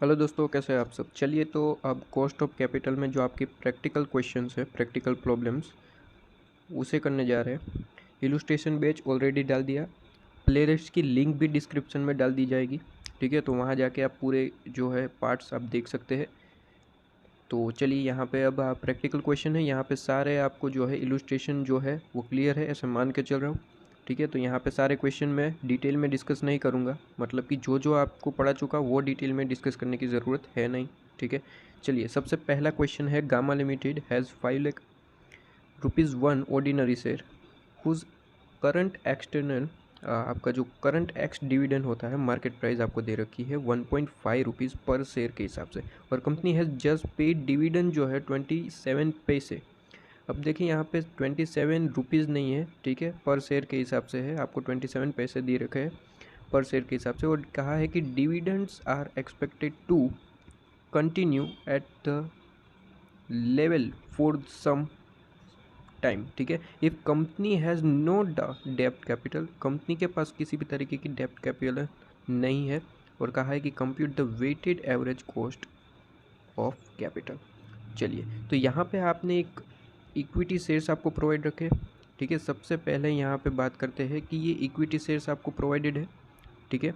Hello दोस्तों, कैसे हैं आप सब। चलिए, तो अब कॉस्ट ऑफ कैपिटल में जो आपके प्रैक्टिकल क्वेश्चंस है, प्रैक्टिकल प्रॉब्लम्स, उसे करने जा रहे हैं। इलुस्ट्रेशन बैच ऑलरेडी डाल दिया, प्लेलिस्ट की लिंक भी डिस्क्रिप्शन में डाल दी जाएगी। ठीक है, तो वहाँ जाके आप पूरे जो है पार्ट्स आप देख सकते हैं। तो चलिए, यहाँ पे अब प्रैक्टिकल क्वेश्चन है। यहाँ पे सारे आपको जो है इलुस्ट्रेशन जो है वो क्लियर है, ऐसे मान के चल रहा हूँ। ठीक है, तो यहाँ पे सारे क्वेश्चन मैं डिटेल में डिस्कस नहीं करूँगा, मतलब कि जो जो आपको पढ़ा चुका वो डिटेल में डिस्कस करने की ज़रूरत है नहीं। ठीक है, चलिए, सबसे पहला क्वेश्चन है, gamma limited has 5 lakh rupees one ordinary share whose current external, आपका जो करंट एक्स डिविडेंड होता है, मार्केट प्राइस आपको दे रखी है 1.5 रुपीज़ पर शेयर के हिसाब से, और company has just paid dividend जो है 27 पैसे। अब देखिए, यहाँ पे 27 रुपीज़ नहीं है, ठीक है, पर शेयर के हिसाब से है, आपको 27 पैसे दे रखे हैं पर शेयर के हिसाब से। और कहा है कि dividends are expected to continue at the level for some time. ठीक है, इफ़ कंपनी हैज़ नो डेप्ट कैपिटल, कंपनी के पास किसी भी तरीके की डेप्ट कैपिटल नहीं है। और कहा है कि compute the weighted average cost of capital. चलिए, तो यहाँ पे आपने एक इक्विटी शेयर्स आपको प्रोवाइड रखे। ठीक है, सबसे पहले यहाँ पे बात करते हैं कि ये इक्विटी शेयर्स आपको प्रोवाइडेड है। ठीक है,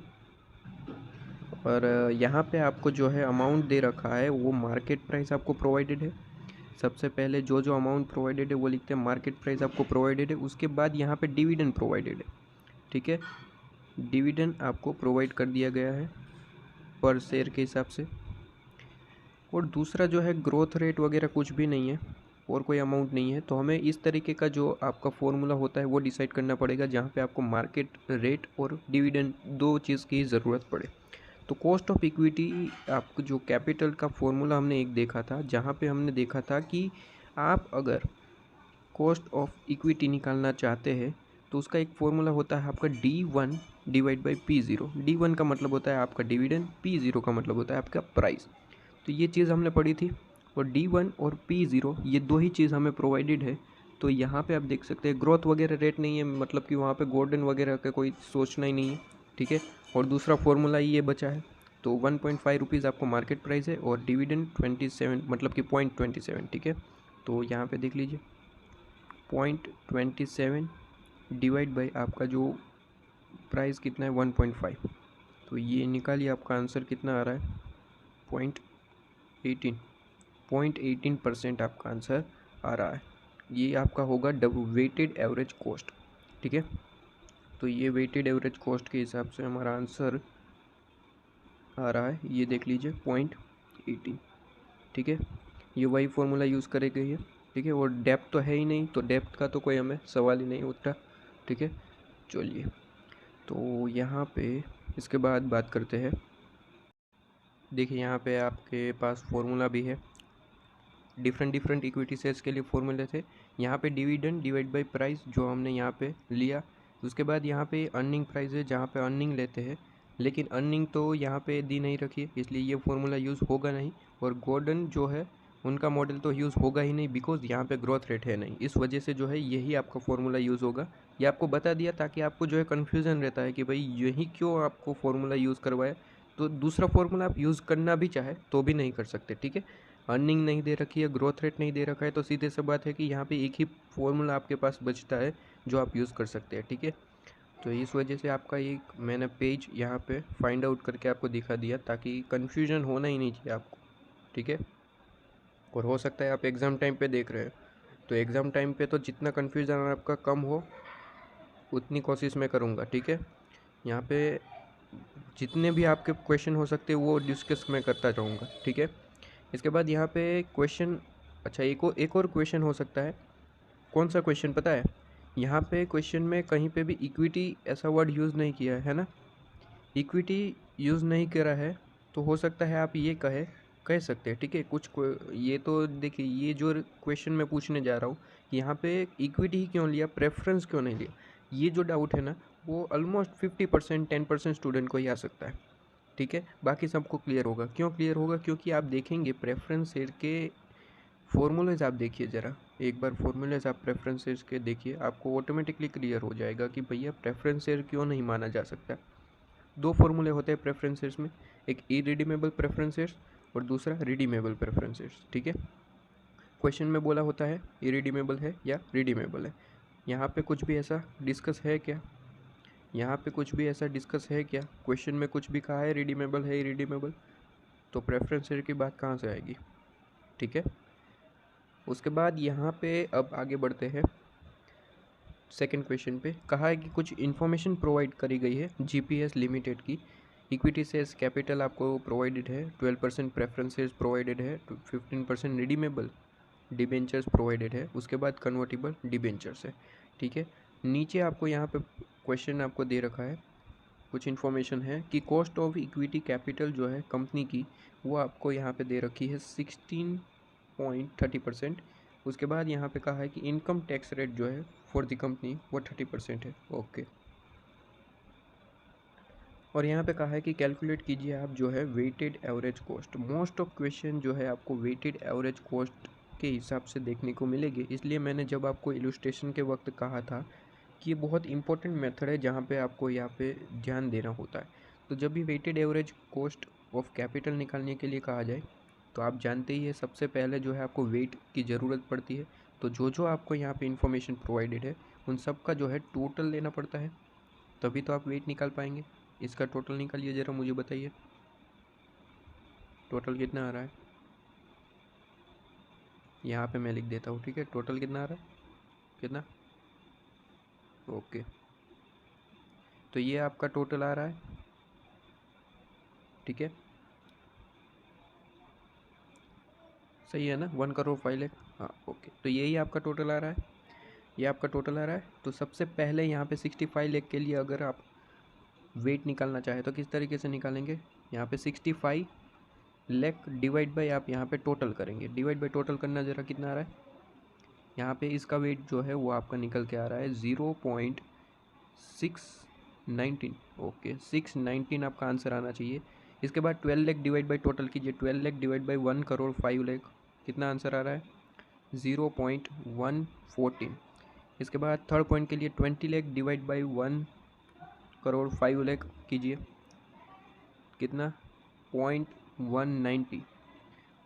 और यहाँ पे आपको जो है अमाउंट दे रखा है वो मार्केट प्राइस आपको प्रोवाइडेड है। सबसे पहले जो जो अमाउंट प्रोवाइडेड है वो लिखते हैं, मार्केट प्राइस आपको प्रोवाइडेड है। उसके बाद यहाँ पे डिविडेंड प्रोवाइडेड है। ठीक है, डिविडेंड आपको प्रोवाइड कर दिया गया है पर शेयर के हिसाब से। और दूसरा जो है, ग्रोथ रेट वगैरह कुछ भी नहीं है और कोई अमाउंट नहीं है। तो हमें इस तरीके का जो आपका फॉर्मूला होता है वो डिसाइड करना पड़ेगा, जहाँ पे आपको मार्केट रेट और डिविडेंड दो चीज़ की ज़रूरत पड़े। तो कॉस्ट ऑफ इक्विटी, आपको जो कैपिटल का फॉर्मूला हमने एक देखा था, जहाँ पे हमने देखा था कि आप अगर कॉस्ट ऑफ इक्विटी निकालना चाहते हैं तो उसका एक फॉर्मूला होता है आपका D1 divide by P0। D1 का मतलब होता है आपका डिविडेंड, P0 का मतलब होता है आपका प्राइस। तो ये चीज़ हमने पढ़ी थी, और D1 और P0 ये दो ही चीज़ हमें प्रोवाइडेड है। तो यहाँ पे आप देख सकते हैं ग्रोथ वगैरह रेट नहीं है, मतलब कि वहाँ पे गोल्डन वगैरह का कोई सोचना ही नहीं है। ठीक है, और दूसरा फॉर्मूला ये बचा है। तो 1.5 रुपीज़ आपको मार्केट प्राइस है और डिविडेंड 27, मतलब कि 0.27। ठीक है, तो यहाँ पे देख लीजिए, 0.27 डिवाइड बाई आपका जो प्राइस कितना है 1.5। तो ये निकालिए, आपका आंसर कितना आ रहा है, 0.18% आपका आंसर आ रहा है। ये आपका होगा वेटेड एवरेज कॉस्ट। ठीक है, तो ये वेटेड एवरेज कॉस्ट के हिसाब से हमारा आंसर आ रहा है, ये देख लीजिए 0.18। ठीक है, ये वही फॉर्मूला यूज़ करेंगे ये। ठीक है, और डेप्थ तो है ही नहीं, तो डेप्थ का तो कोई हमें सवाल ही नहीं उठता। ठीक है, चलिए, तो यहाँ पे इसके बाद बात करते हैं। देखिए, यहाँ पे आपके पास फॉर्मूला भी है, डिफरेंट इक्विटी शेयर्स के लिए फॉर्मूले थे। यहाँ पे डिविडेंड डिवाइड बाय प्राइस जो हमने यहाँ पे लिया। उसके बाद यहाँ पे अर्निंग प्राइस है, जहाँ पे अर्निंग लेते हैं, लेकिन अर्निंग तो यहाँ पे दी नहीं रखी है, इसलिए ये फॉर्मूला यूज़ होगा नहीं। और गोल्डन जो है उनका मॉडल तो यूज़ होगा ही नहीं, बिकॉज यहाँ पे ग्रोथ रेट है नहीं, इस वजह से जो है यही आपका फॉर्मूला यूज़ होगा। ये आपको बता दिया ताकि आपको जो है कन्फ्यूज़न रहता है कि भाई यही क्यों आपको फॉर्मूला यूज़ करवाया, तो दूसरा फॉर्मूला आप यूज़ करना भी चाहे तो भी नहीं कर सकते। ठीक है, अर्निंग नहीं दे रखी है, ग्रोथ रेट नहीं दे रखा है, तो सीधे से बात है कि यहाँ पे एक ही फॉर्मूला आपके पास बचता है जो आप यूज़ कर सकते हैं। ठीक है, तो इस वजह से आपका एक मैंने पेज यहाँ पे फाइंड आउट करके आपको दिखा दिया, ताकि कन्फ्यूजन होना ही नहीं चाहिए आपको। ठीक है, और हो सकता है आप एग्ज़ाम टाइम पे देख रहे हैं, तो एग्ज़ाम टाइम पे तो जितना कन्फ्यूज़न आपका कम हो उतनी कोशिश मैं करूँगा। ठीक है, यहाँ पे जितने भी आपके क्वेश्चन हो सकते हैं वो डिस्कस मैं करता रहूँगा। ठीक है, इसके बाद यहाँ पे क्वेश्चन, अच्छा, एक और क्वेश्चन हो सकता है। कौन सा क्वेश्चन पता है, यहाँ पे क्वेश्चन में कहीं पे भी इक्विटी ऐसा वर्ड यूज़ नहीं किया है ना, इक्विटी यूज़ नहीं करा है। तो हो सकता है आप ये कह सकते हैं। ठीक है, ये तो देखिए, ये जो क्वेश्चन मैं पूछने जा रहा हूँ, यहाँ पे इक्विटी ही क्यों लिया, प्रेफरेंस क्यों नहीं लिया, ये जो डाउट है ना, वो ऑलमोस्ट 50% 10% स्टूडेंट को ही आ सकता है। ठीक है, बाकी सबको क्लियर होगा। क्यों क्लियर होगा, क्योंकि आप देखेंगे प्रेफरेंस शेयर के फॉर्मूलेज, आप देखिए ज़रा एक बार फॉर्मूलेज आप प्रेफरेंस शेयर के देखिए, आपको ऑटोमेटिकली क्लियर हो जाएगा कि भैया प्रेफरेंस शेयर क्यों नहीं माना जा सकता। दो फॉर्मूले होते हैं प्रेफरेंसेस में, एक इरिडीमेबल प्रेफरेंसेस और दूसरा रिडीमेबल प्रेफरेंसेस। ठीक है, क्वेश्चन में बोला होता है इरिडीमेबल है या रिडीमेबल है। यहाँ पे कुछ भी ऐसा डिस्कस है क्या? यहाँ पे कुछ भी ऐसा डिस्कस है क्या? क्वेश्चन में कुछ भी कहा है रिडीमेबल है इरिडीमेबल, तो प्रेफरेंसेस की बात कहाँ से आएगी? ठीक है, उसके बाद यहाँ पे अब आगे बढ़ते हैं। सेकंड क्वेश्चन पे कहा है कि कुछ इन्फॉर्मेशन प्रोवाइड करी गई है जीपीएस लिमिटेड की। इक्विटी शेयर्स कैपिटल आपको प्रोवाइडेड है, 12% प्रेफरेंसेस प्रोवाइडेड है, 15% रिडीमेबल डिबेंचर्स प्रोवाइडेड है, उसके बाद कन्वर्टिबल डिबेंचर्स है। ठीक है, नीचे आपको यहाँ पे क्वेश्चन आपको दे रखा है, कुछ इन्फॉर्मेशन है कि कॉस्ट ऑफ इक्विटी कैपिटल जो है कंपनी की, वो आपको यहाँ पे दे रखी है 16.30%। उसके बाद यहाँ पे कहा है कि इनकम टैक्स रेट जो है फॉर द कंपनी वो 30% है। ओके, और यहाँ पे कहा है कि कैलकुलेट कीजिए आप जो है weighted average cost. Most of question जो है आपको वेटेड एवरेज कॉस्ट के हिसाब से देखने को मिलेगी, इसलिए मैंने जब आपको इलस्ट्रेशन के वक्त कहा था कि ये बहुत इंपॉर्टेंट मेथड है जहाँ पे आपको यहाँ पे ध्यान देना होता है। तो जब भी weighted average cost of capital निकालने के लिए कहा जाए तो आप जानते ही है सबसे पहले जो है आपको वेट की ज़रूरत पड़ती है। तो जो आपको यहाँ पे इंफॉर्मेशन प्रोवाइडेड है उन सब का जो है टोटल लेना पड़ता है, तभी तो आप वेट निकाल पाएंगे। इसका टोटल निकालिए ज़रा, मुझे बताइए टोटल कितना आ रहा है। यहाँ पे मैं लिख देता हूँ, ठीक है, टोटल कितना आ रहा है, कितना? ओके, तो ये आपका टोटल आ रहा है। ठीक है, सही है ना, 1,05,00,000। हाँ ओके, तो यही आपका टोटल आ रहा है, ये आपका टोटल आ रहा है। तो सबसे पहले यहाँ पे 65 लाख के लिए अगर आप वेट निकालना चाहे तो किस तरीके से निकालेंगे? यहाँ पे 65 लाख डिवाइड बाई, आप यहाँ पे टोटल करेंगे, डिवाइड बाई टोटल करना, ज़रा कितना आ रहा है। यहाँ पे इसका वेट जो है वो आपका निकल के आ रहा है 0.619। ओके, 619 आपका आंसर आना चाहिए। इसके बाद 12 लाख डिवाइड बाई टोटल कीजिए, 12 लाख डिवाइड बाई 1,05,00,000, कितना आंसर आ रहा है? 0.114। इसके बाद थर्ड पॉइंट के लिए 20 लाख डिवाइड बाई 1,05,00,000 कीजिए, कितना? 0.190।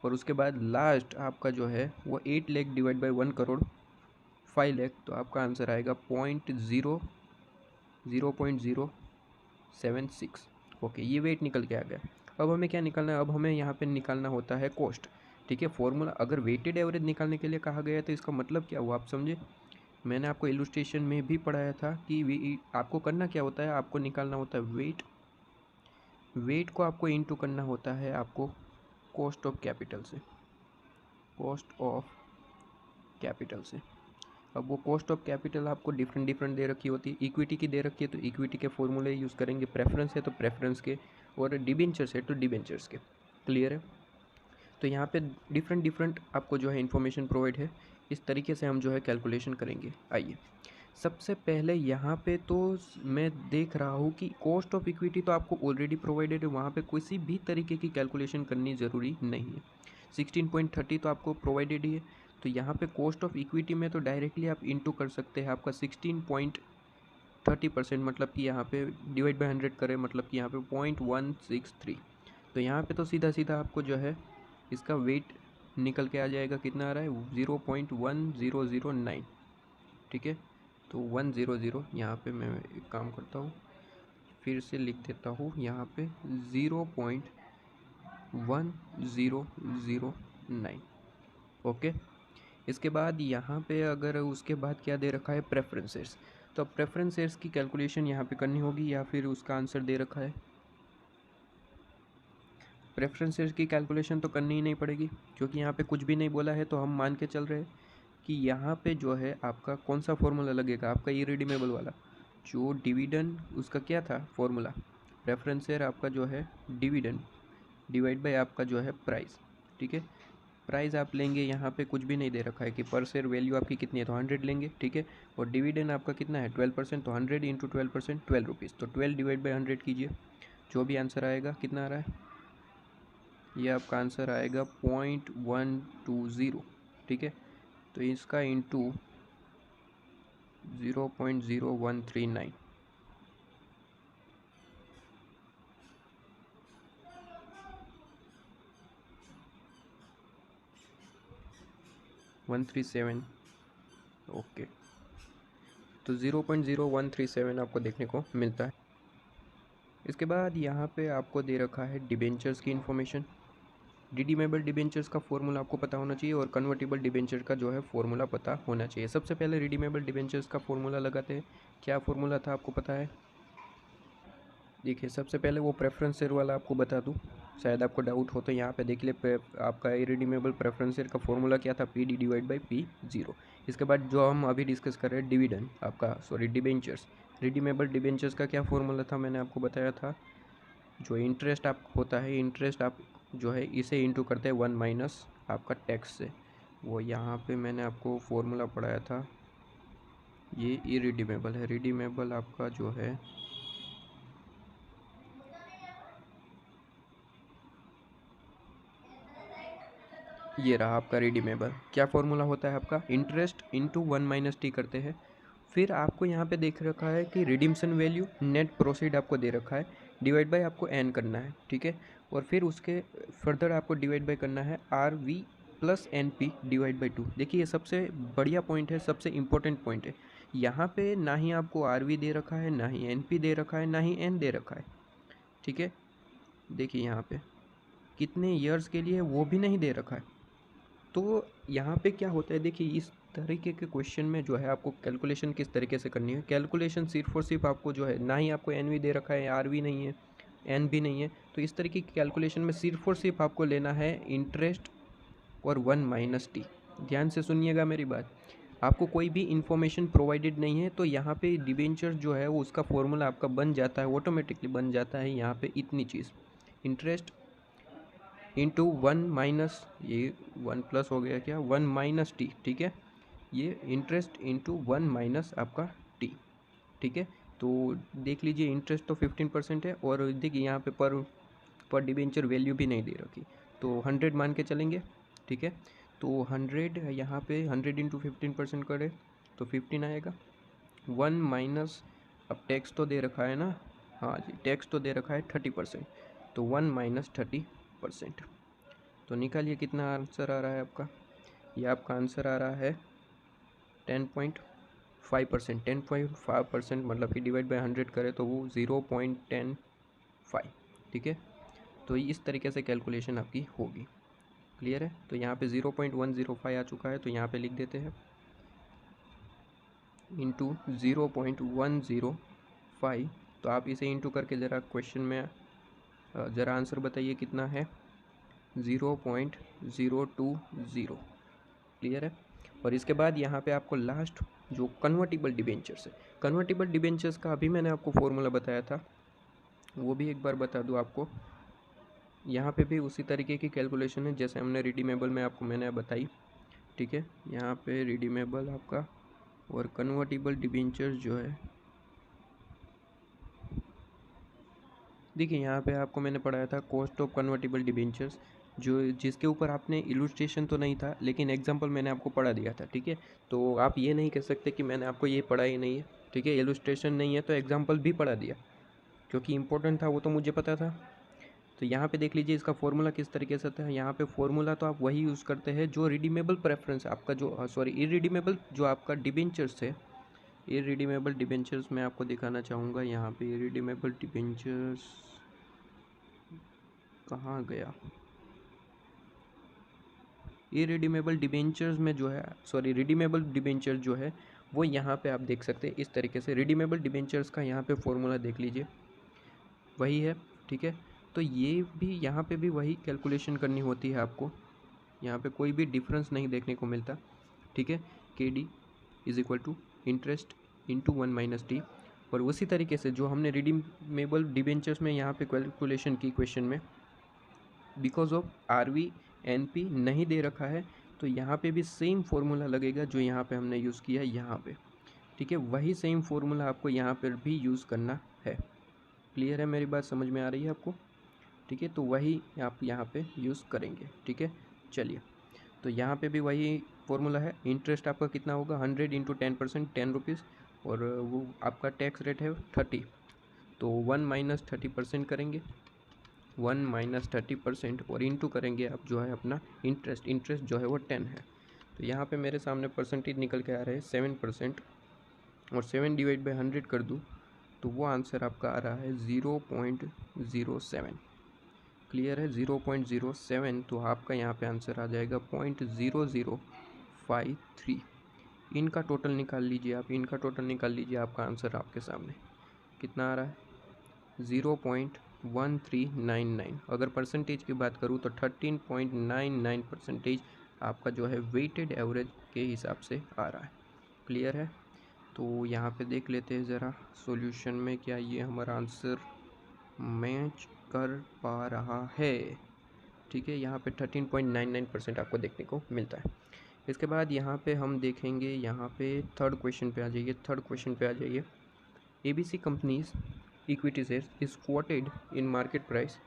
और उसके बाद लास्ट आपका जो है वो 8 लाख डिवाइड बाई 1,05,00,000, तो आपका आंसर आएगा 0.076। ओके, ये वेट निकल के आ गया। अब हमें क्या निकालना है? अब हमें यहाँ पे निकालना होता है कॉस्ट। ठीक है, फॉर्मूला अगर वेटेड एवरेज निकालने के लिए कहा गया है तो इसका मतलब क्या हुआ आप समझे? मैंने आपको इलस्ट्रेशन में भी पढ़ाया था कि आपको करना क्या होता है, आपको निकालना होता है वेट, वेट को आपको इनटू करना होता है आपको कॉस्ट ऑफ कैपिटल से, कॉस्ट ऑफ कैपिटल से। अब वो कॉस्ट ऑफ कैपिटल आपको डिफरेंट डिफरेंट दे रखी होती है। इक्विटी की दे रखी है तो इक्विटी के फॉर्मूले यूज़ करेंगे, प्रेफरेंस है तो प्रेफरेंस के, और डिबेंचर्स है तो डिबेंचर्स के। क्लियर है? तो यहाँ पे डिफरेंट डिफरेंट आपको जो है इन्फॉर्मेशन प्रोवाइड है, इस तरीके से हम जो है कैलकुलेशन करेंगे। आइए, सबसे पहले यहाँ पे तो मैं देख रहा हूँ कि कॉस्ट ऑफ इक्विटी तो आपको ऑलरेडी प्रोवाइडेड है, वहाँ पे किसी भी तरीके की कैलकुलेशन करनी ज़रूरी नहीं है। 16.30 तो आपको प्रोवाइडेड ही है, तो यहाँ पे कॉस्ट ऑफ इक्विटी में तो डायरेक्टली आप इनटू कर सकते हैं आपका 16.30%, मतलब कि यहाँ पे डिवाइड बाई 100 करें, मतलब कि यहाँ पे 0.163। तो यहाँ पे तो सीधा सीधा आपको जो है इसका वेट निकल के आ जाएगा, कितना आ रहा है? 0.1009। ठीक है, तो 100, यहाँ पे मैं एक काम करता हूँ, फिर से लिख देता हूँ यहाँ पे 0.1009। ओके, इसके बाद यहाँ पे अगर उसके बाद क्या दे रखा है? प्रेफरेंसेस। तो अब प्रेफरेंसेस की कैलकुलेशन यहाँ पे करनी होगी या फिर उसका आंसर दे रखा है? प्रेफरेंसेस की कैलकुलेशन तो करनी ही नहीं पड़ेगी, क्योंकि यहाँ पे कुछ भी नहीं बोला है। तो हम मान के चल रहे हैं कि यहाँ पे जो है आपका कौन सा फॉर्मूला लगेगा? आपका इरिडीमेबल वाला जो डिविडेंड, उसका क्या था फॉर्मूला? प्रेफरेंस शेयर आपका जो है डिविडेंड डिवाइड बाय आपका जो है प्राइस। ठीक है, प्राइस आप लेंगे, यहाँ पे कुछ भी नहीं दे रखा है कि पर शेयर वैल्यू आपकी कितनी है, तो 100 लेंगे। ठीक है, और डिविडेंड आपका कितना है? 12%, तो 100 इंटू 12%, 12 रुपीज़, तो 12 डिवाइड बाई 100 कीजिए, जो भी आंसर आएगा कितना आ रहा है? ये आपका आंसर आएगा 0.120। ठीक है, तो इसका इंटू 0.0139, 137, ओके। तो 0.0137 आपको देखने को मिलता है। इसके बाद यहाँ पे आपको दे रखा है डिबेंचर्स की इन्फॉर्मेशन। रिडीमेबल डिबेंचर्स का फॉर्मूला आपको पता होना चाहिए और कन्वर्टेबल डिबेंचर का जो है फॉर्मूला पता होना चाहिए। सबसे पहले रिडीमेबल डिबेंचर्स का फॉर्मूला लगाते हैं। क्या फॉर्मूला था आपको पता है? देखिए, सबसे पहले वो प्रेफरेंस शेयर वाला आपको बता दूं, शायद आपको डाउट हो तो यहाँ पे देख ले। आपका इरिडीमेबल प्रेफरेंस शेयर का फॉर्मूला क्या था? PD divide by P0। इसके बाद जो हम अभी डिस्कस कर रहे हैं डिविडेंड आपका, सॉरी डिबेंचर्स। रिडीमेबल डिबेंचर्स का क्या फॉर्मूला था? मैंने आपको बताया था, जो इंटरेस्ट आप होता है, इंटरेस्ट आप जो है इसे इंटू करते हैं 1 माइनस आपका टैक्स से। वो यहाँ पे मैंने आपको फॉर्मूला पढ़ाया था, ये इरिडीमेबल है। रिडीमेबल आपका जो है ये रहा आपका रिडीमेबल। क्या फॉर्मूला होता है आपका? इंटरेस्ट इंटू 1 माइनस टी करते हैं। फिर आपको यहाँ पे देख रखा है कि रिडीम्सन वैल्यू, नेट प्रोसीड आपको दे रखा है, डिवाइड बाय आपको एन करना है, ठीक है। और फिर उसके फर्दर आपको डिवाइड बाय करना है RV plus NP divide by 2। देखिए, ये सबसे बढ़िया पॉइंट है, सबसे इंपॉर्टेंट पॉइंट है। यहाँ पे ना ही आपको RV दे रखा है, ना ही NP दे रखा है, ना ही N दे रखा है, ठीक है। देखिए यहाँ पे कितने ईयर्स के लिए वो भी नहीं दे रखा है। तो यहाँ पे क्या होता है, देखिए इस तरीके के क्वेश्चन में जो है आपको कैलकुलेशन किस तरीके से करनी है। कैलकुलेशन सिर्फ और सिर्फ आपको जो है, ना ही आपको NV दे रखा है, RV नहीं है, N भी नहीं है, तो इस तरीके की कैलकुलेशन में सिर्फ और सिर्फ आपको लेना है इंटरेस्ट और 1 माइनस टी। ध्यान से सुनिएगा मेरी बात। आपको कोई भी इंफॉर्मेशन प्रोवाइडेड नहीं है, तो यहाँ पे डिबेंचर जो है वो उसका फॉर्मूला आपका बन जाता है, ऑटोमेटिकली बन जाता है। यहाँ पे इतनी चीज़, इंटरेस्ट इंटू 1 माइनस, ये 1 प्लस हो गया क्या, 1 माइनस टी, ठीक है। ये इंटरेस्ट इंटू 1 माइनस आपका टी, ठीक है। तो देख लीजिए, इंटरेस्ट तो 15% है, और देखिए यहाँ पे पर डिबेंचर वैल्यू भी नहीं दे रखी, तो 100 मान के चलेंगे, ठीक है। तो 100 यहाँ पे 100 इंटू 15% करे तो 15 आएगा। 1 माइनस, अब टैक्स तो दे रखा है ना, हाँ जी, टैक्स तो दे रखा है 30%, तो 1 माइनस 30%। तो निकालिए कितना आंसर आ रहा है आपका। ये आपका आंसर आ रहा है 10.5%। 10.5% मतलब कि डिवाइड बाई 100 करें तो वो 0.105, ठीक है। तो इस तरीके से कैलकुलेशन आपकी होगी। क्लियर है? तो यहाँ पे 0.105 आ चुका है, तो यहाँ पे लिख देते हैं इंटू 0.105। तो आप इसे इंटू करके ज़रा क्वेश्चन में ज़रा आंसर बताइए कितना है। 0.020। क्लियर है? और इसके बाद यहाँ पे आपको लास्ट जो कन्वर्टिबल डिबेंचर्स है, कन्वर्टिबल डिबेंचर्स का अभी मैंने आपको फॉर्मूला बताया था, वो भी एक बार बता दूँ आपको। यहाँ पे भी उसी तरीके की कैलकुलेशन है जैसे हमने रिडीमेबल में आपको मैंने बताई, ठीक है। यहाँ पे रिडीमेबल आपका और कन्वर्टिबल डिबेंचर्स जो है, देखिए यहाँ पे आपको मैंने पढ़ाया था कॉस्ट ऑफ कन्वर्टिबल डिबेंचर्स, जो जिसके ऊपर आपने इलुस्ट्रेशन तो नहीं था, लेकिन एग्जांपल मैंने आपको पढ़ा दिया था, ठीक है। तो आप ये नहीं कह सकते कि मैंने आपको ये पढ़ा ही नहीं है, ठीक है। इलुस्ट्रेशन नहीं है तो एग्जांपल भी पढ़ा दिया, क्योंकि इंपॉर्टेंट था वो तो मुझे पता था। तो यहाँ पे देख लीजिए इसका फॉर्मूला किस तरीके से था। यहाँ पे फॉर्मूला तो आप वही यूज़ करते हैं जो रिडीमेबल प्रेफरेंस आपका, जो सॉरी इरिडीमेबल जो आपका डिबेंचर्स है, इरिडीमेबल डिबेंचर्स मैं आपको दिखाना चाहूँगा। यहाँ पे इरिडीमेबल डिबेंचर्स कहाँ गया? ये रिडीमेबल डिबेंचर्स में जो है, सॉरी रिडीमेबल डिबेंचर जो है वो यहाँ पे आप देख सकते हैं इस तरीके से। रिडीमेबल डिबेंचर्स का यहाँ पे फॉर्मूला देख लीजिए, वही है, ठीक है। तो ये भी यहाँ पे भी वही कैलकुलेशन करनी होती है आपको, यहाँ पे कोई भी डिफरेंस नहीं देखने को मिलता, ठीक है। KD is equal to interest into 1 minus T. और उसी तरीके से जो हमने रिडीमेबल डिबेंचर्स में यहाँ पे कैलकुलेशन की क्वेश्चन में, बिकॉज ऑफ RV NP नहीं दे रखा है, तो यहाँ पे भी सेम फार्मूला लगेगा जो यहाँ पे हमने यूज़ किया है यहाँ पे, ठीक है। वही सेम फार्मूला आपको यहाँ पर भी यूज़ करना है। क्लियर है? मेरी बात समझ में आ रही है आपको? ठीक है, तो वही आप यहाँ पे यूज़ करेंगे, ठीक है। चलिए, तो यहाँ पे भी वही फॉर्मूला है। इंटरेस्ट आपका कितना होगा? 100 इंटू 10%, 10 रुपीज़, और वो आपका टैक्स रेट है 30, तो 1 माइनस 30% करेंगे, 1 माइनस 30% और इंटू करेंगे आप जो है अपना इंटरेस्ट, इंटरेस्ट जो है वो 10 है, तो यहाँ पे मेरे सामने परसेंटेज निकल के आ रहा है 7%, और 7 डिवाइड बाई 100 कर दूँ तो वो आंसर आपका आ रहा है 0.07। क्लियर है, 0.07। तो आपका यहाँ पे आंसर आ जाएगा 0.0053। इनका टोटल निकाल लीजिए आप, इनका टोटल निकाल लीजिए, आपका आंसर आपके सामने कितना आ रहा है 0.1399। अगर परसेंटेज की बात करूँ तो 13.99% आपका जो है वेटेड एवरेज के हिसाब से आ रहा है। क्लियर है, तो यहाँ पे देख लेते हैं ज़रा सॉल्यूशन में क्या ये हमारा आंसर मैच कर पा रहा है। ठीक है, यहाँ पे 13.99% आपको देखने को मिलता है। इसके बाद यहाँ पे हम देखेंगे, यहाँ पे थर्ड क्वेश्चन पे आ जाइए। ABC companies equity shares is quoted in market price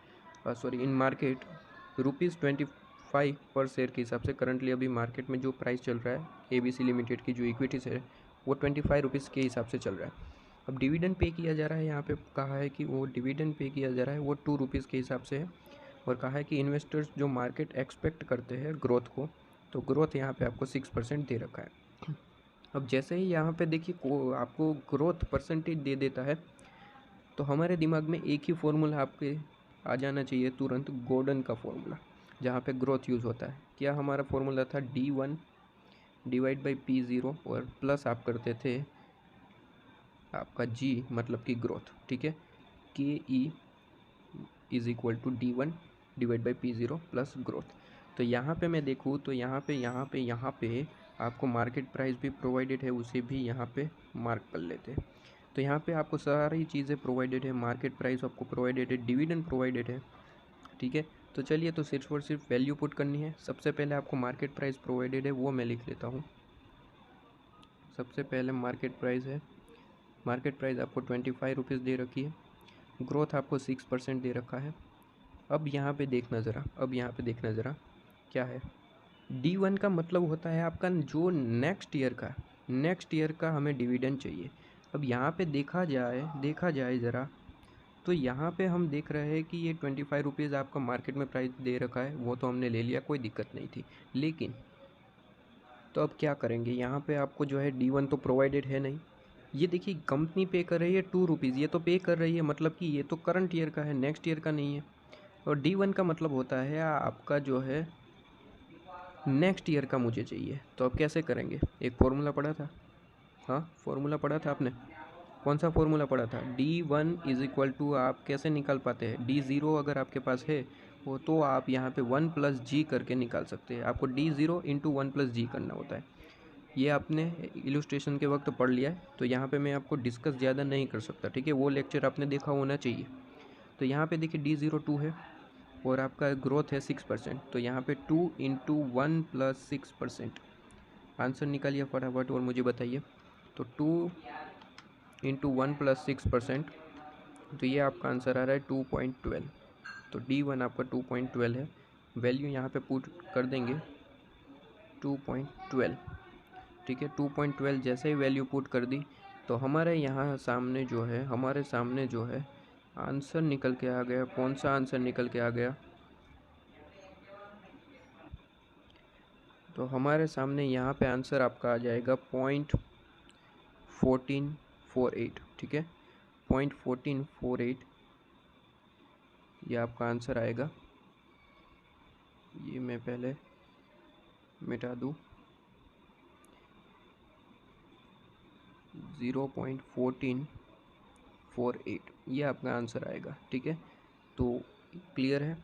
in market ₹25 पर शेयर के हिसाब से। करंटली अभी मार्केट में जो प्राइस चल रहा है ABC लिमिटेड की जो इक्विटी शेयर है वो ₹25 के हिसाब से चल रहा है। अब डिविडेंड पे किया जा रहा है, यहाँ पे कहा है कि वो डिविडेंड पे किया जा रहा है वो ₹2 के हिसाब से है, और कहा है कि इन्वेस्टर्स जो मार्केट एक्सपेक्ट करते हैं ग्रोथ को, तो ग्रोथ यहाँ पे आपको 6% दे रखा है। अब जैसे ही यहाँ पे देखिए आपको ग्रोथ परसेंटेज दे देता है, तो हमारे दिमाग में एक ही फॉर्मूला आपके आ जाना चाहिए तुरंत, गॉर्डन का फॉर्मूला, जहाँ पे ग्रोथ यूज़ होता है। क्या हमारा फॉर्मूला था D1 डिवाइड बाई P0 और प्लस आप करते थे आपका G मतलब कि ग्रोथ। ठीक है, KE is equal to D1 divide by P0 plus growth. तो यहाँ पे मैं देखूँ तो यहाँ पे आपको मार्केट प्राइस भी प्रोवाइडेड है, उसे भी यहाँ पे मार्क कर लेते हैं। तो यहाँ पे आपको सारी चीज़ें प्रोवाइडेड है, मार्केट प्राइस आपको प्रोवाइडेड है, डिविडेंड प्रोवाइडेड है। ठीक है, तो चलिए, तो सिर्फ और सिर्फ वैल्यू पुट करनी है। सबसे पहले आपको मार्केट प्राइस प्रोवाइडेड है वो मैं लिख लेता हूँ। सबसे पहले मार्केट प्राइस है, मार्केट प्राइस आपको ₹25 दे रखी है, ग्रोथ आपको 6% दे रखा है। अब यहाँ पे देखना ज़रा क्या है, D1 का मतलब होता है आपका जो नेक्स्ट ईयर का हमें डिविडेंड चाहिए। अब यहाँ पे देखा जाए ज़रा, तो यहाँ पे हम देख रहे हैं कि ये ₹25 आपका मार्केट में प्राइस दे रखा है, वो तो हमने ले लिया, कोई दिक्कत नहीं थी। लेकिन तो अब क्या करेंगे, यहाँ पे आपको जो है D1 तो प्रोवाइडेड है नहीं। ये देखिए कंपनी पे कर रही है ₹2, ये तो पे कर रही है, मतलब कि ये तो करंट ईयर का है, नेक्स्ट ईयर का नहीं है। और D1 का मतलब होता है आपका जो है नेक्स्ट ईयर का मुझे चाहिए। तो अब कैसे करेंगे, एक फॉर्मूला पढ़ा था, हाँ फॉर्मूला पढ़ा था आपने, कौन सा फॉर्मूला पढ़ा था, D1 इज़ इक्वल टू, आप कैसे निकाल पाते हैं, D0 अगर आपके पास है वो, तो आप यहाँ पे 1 + G करके निकाल सकते हैं। आपको D0 × 1 + G करना होता है। ये आपने इलस्ट्रेशन के वक्त पढ़ लिया है, तो यहाँ पे मैं आपको डिस्कस ज़्यादा नहीं कर सकता। ठीक है, वो लेक्चर आपने देखा होना चाहिए। तो यहाँ पे देखिए D0 2 है और आपका ग्रोथ है 6%, तो यहाँ पे 2 × 1 + 6%। आंसर निकालिए फटाफट और मुझे बताइए। तो 2 × 1 + 6%, तो ये आपका आंसर आ रहा है 2.12। तो D1 आपका 2.12 है। वैल्यू यहाँ पे पुट कर देंगे 2.12। ठीक है, 2.12 जैसे ही वैल्यू पुट कर दी तो हमारे सामने जो है आंसर निकल के आ गया। कौन सा आंसर निकल के आ गया, तो हमारे सामने यहाँ पे आंसर आपका आ जाएगा 0.1448। ठीक है, 0.1448 ये आपका आंसर आएगा। ये मैं पहले मिटा दूँ, 0.1448 ये आपका आंसर आएगा। ठीक है, तो क्लियर है।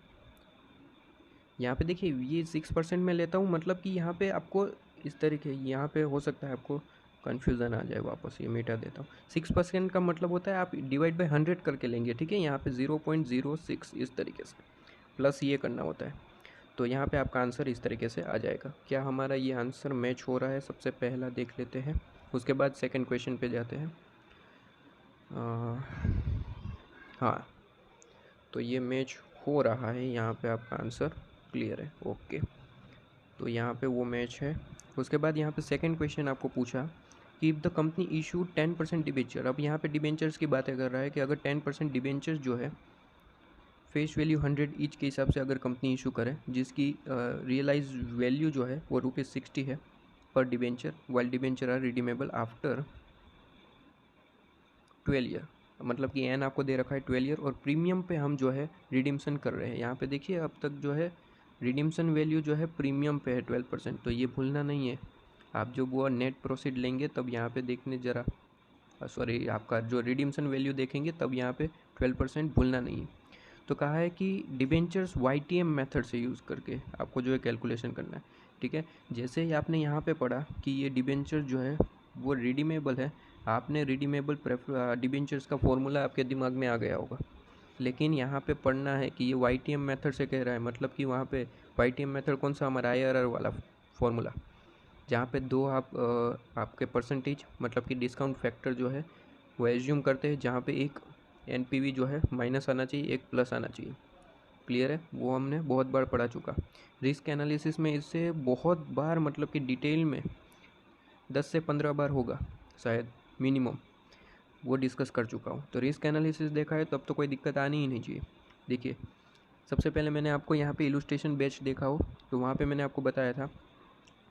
यहाँ पे देखिए ये 6% में लेता हूँ, मतलब कि यहाँ पे आपको इस तरीके, यहाँ पे हो सकता है आपको कन्फ्यूज़न आ जाए, वापस ये मिटा देता हूँ। 6% का मतलब होता है आप डिवाइड बाई 100 करके लेंगे। ठीक है, यहाँ पे 0.06 इस तरीके से प्लस ये करना होता है, तो यहाँ पे आपका आंसर इस तरीके से आ जाएगा। क्या हमारा ये आंसर मैच हो रहा है, सबसे पहला देख लेते हैं, उसके बाद सेकंड क्वेश्चन पे जाते हैं। हाँ, तो ये मैच हो रहा है, यहाँ पे आपका आंसर क्लियर है। ओके, तो यहाँ पे वो मैच है। उसके बाद यहाँ पे सेकंड क्वेश्चन आपको पूछा कि if the company issue 10% debenture. अब यहाँ पे डिबेंचर्स की बातें कर रहा है कि अगर 10% डिबेंचर्स जो है फेस वैल्यू 100 ईच के हिसाब से अगर कंपनी इशू करे, जिसकी रियलाइज वैल्यू जो है वो ₹60 है, पर debenture while debenture are redeemable after 12 year, मतलब कि एन आपको दे रखा है 12 ईयर, और प्रीमियम पे हम जो है रिडीम्सन कर रहे हैं। यहाँ पे देखिए अब तक जो है रिडीम्सन वैल्यू जो है प्रीमियम पे है 12%, तो ये भूलना नहीं है। आप जब वो नेट प्रोसीड लेंगे तब यहाँ पे देखने ज़रा, सॉरी आपका जो रिडीम्सन वैल्यू देखेंगे तब यहाँ पे 12% भूलना नहीं है। तो कहा है कि डिबेंचर्स YTM मेथड से यूज़ करके आपको जो है कैलकुलेशन करना है, ठीक है। जैसे ही आपने यहाँ पे पढ़ा कि ये डिबेंचर जो है वो रिडीमेबल है, आपने रिडीमेबल डिबेंचर्स का फॉर्मूला आपके दिमाग में आ गया होगा। लेकिन यहाँ पे पढ़ना है कि ये YTM मेथड से कह रहा है, मतलब कि वहाँ पे YTM मेथड कौन सा, हमारा IRR वाला फॉर्मूला, जहाँ पे दो आपके परसेंटेज मतलब कि डिस्काउंट फैक्टर जो है वो एज्यूम करते हैं, जहाँ पे एक NPV जो है माइनस आना चाहिए, एक प्लस आना चाहिए। क्लियर है, वो हमने बहुत बार पढ़ा चुका। रिस्क एनालिसिस में इससे बहुत बार मतलब कि डिटेल में 10 से 15 बार होगा शायद मिनिमम, वो डिस्कस कर चुका हूँ। तो रिस्क एनालिसिस देखा है तब तो कोई दिक्कत आनी ही नहीं चाहिए। देखिए सबसे पहले मैंने आपको यहाँ पे इलस्ट्रेशन बैच देखा हो तो वहाँ पे मैंने आपको बताया था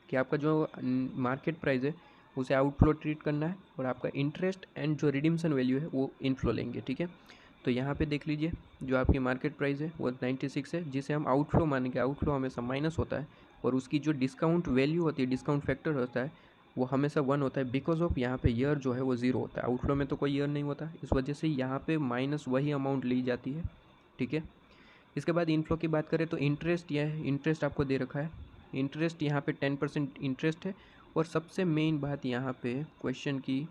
कि आपका जो मार्केट प्राइस है उसे आउटफ्लो ट्रीट करना है, और आपका इंटरेस्ट एंड जो रिडीम्सन वैल्यू है वो इनफ्लो लेंगे, ठीक है। तो यहाँ पे देख लीजिए जो आपकी मार्केट प्राइस है वो 96 है, जिसे हम आउटफ्लो मानेंगे। आउटफ्लो हमेशा माइनस होता है, और उसकी जो डिस्काउंट वैल्यू होती है, डिस्काउंट फैक्टर होता है, वो हमेशा 1 होता है, बिकॉज ऑफ यहाँ पे ईयर जो है वो 0 होता है। आउटफ्लो में तो कोई ईयर नहीं होता, इस वजह से यहाँ पे माइनस वही अमाउंट ली जाती है, ठीक है। इसके बाद इनफ्लो की बात करें तो इंटरेस्ट, यह है इंटरेस्ट आपको दे रखा है। इंटरेस्ट यहाँ पे 10% इंटरेस्ट है, और सबसे मेन बात यहाँ पे क्वेश्चन की,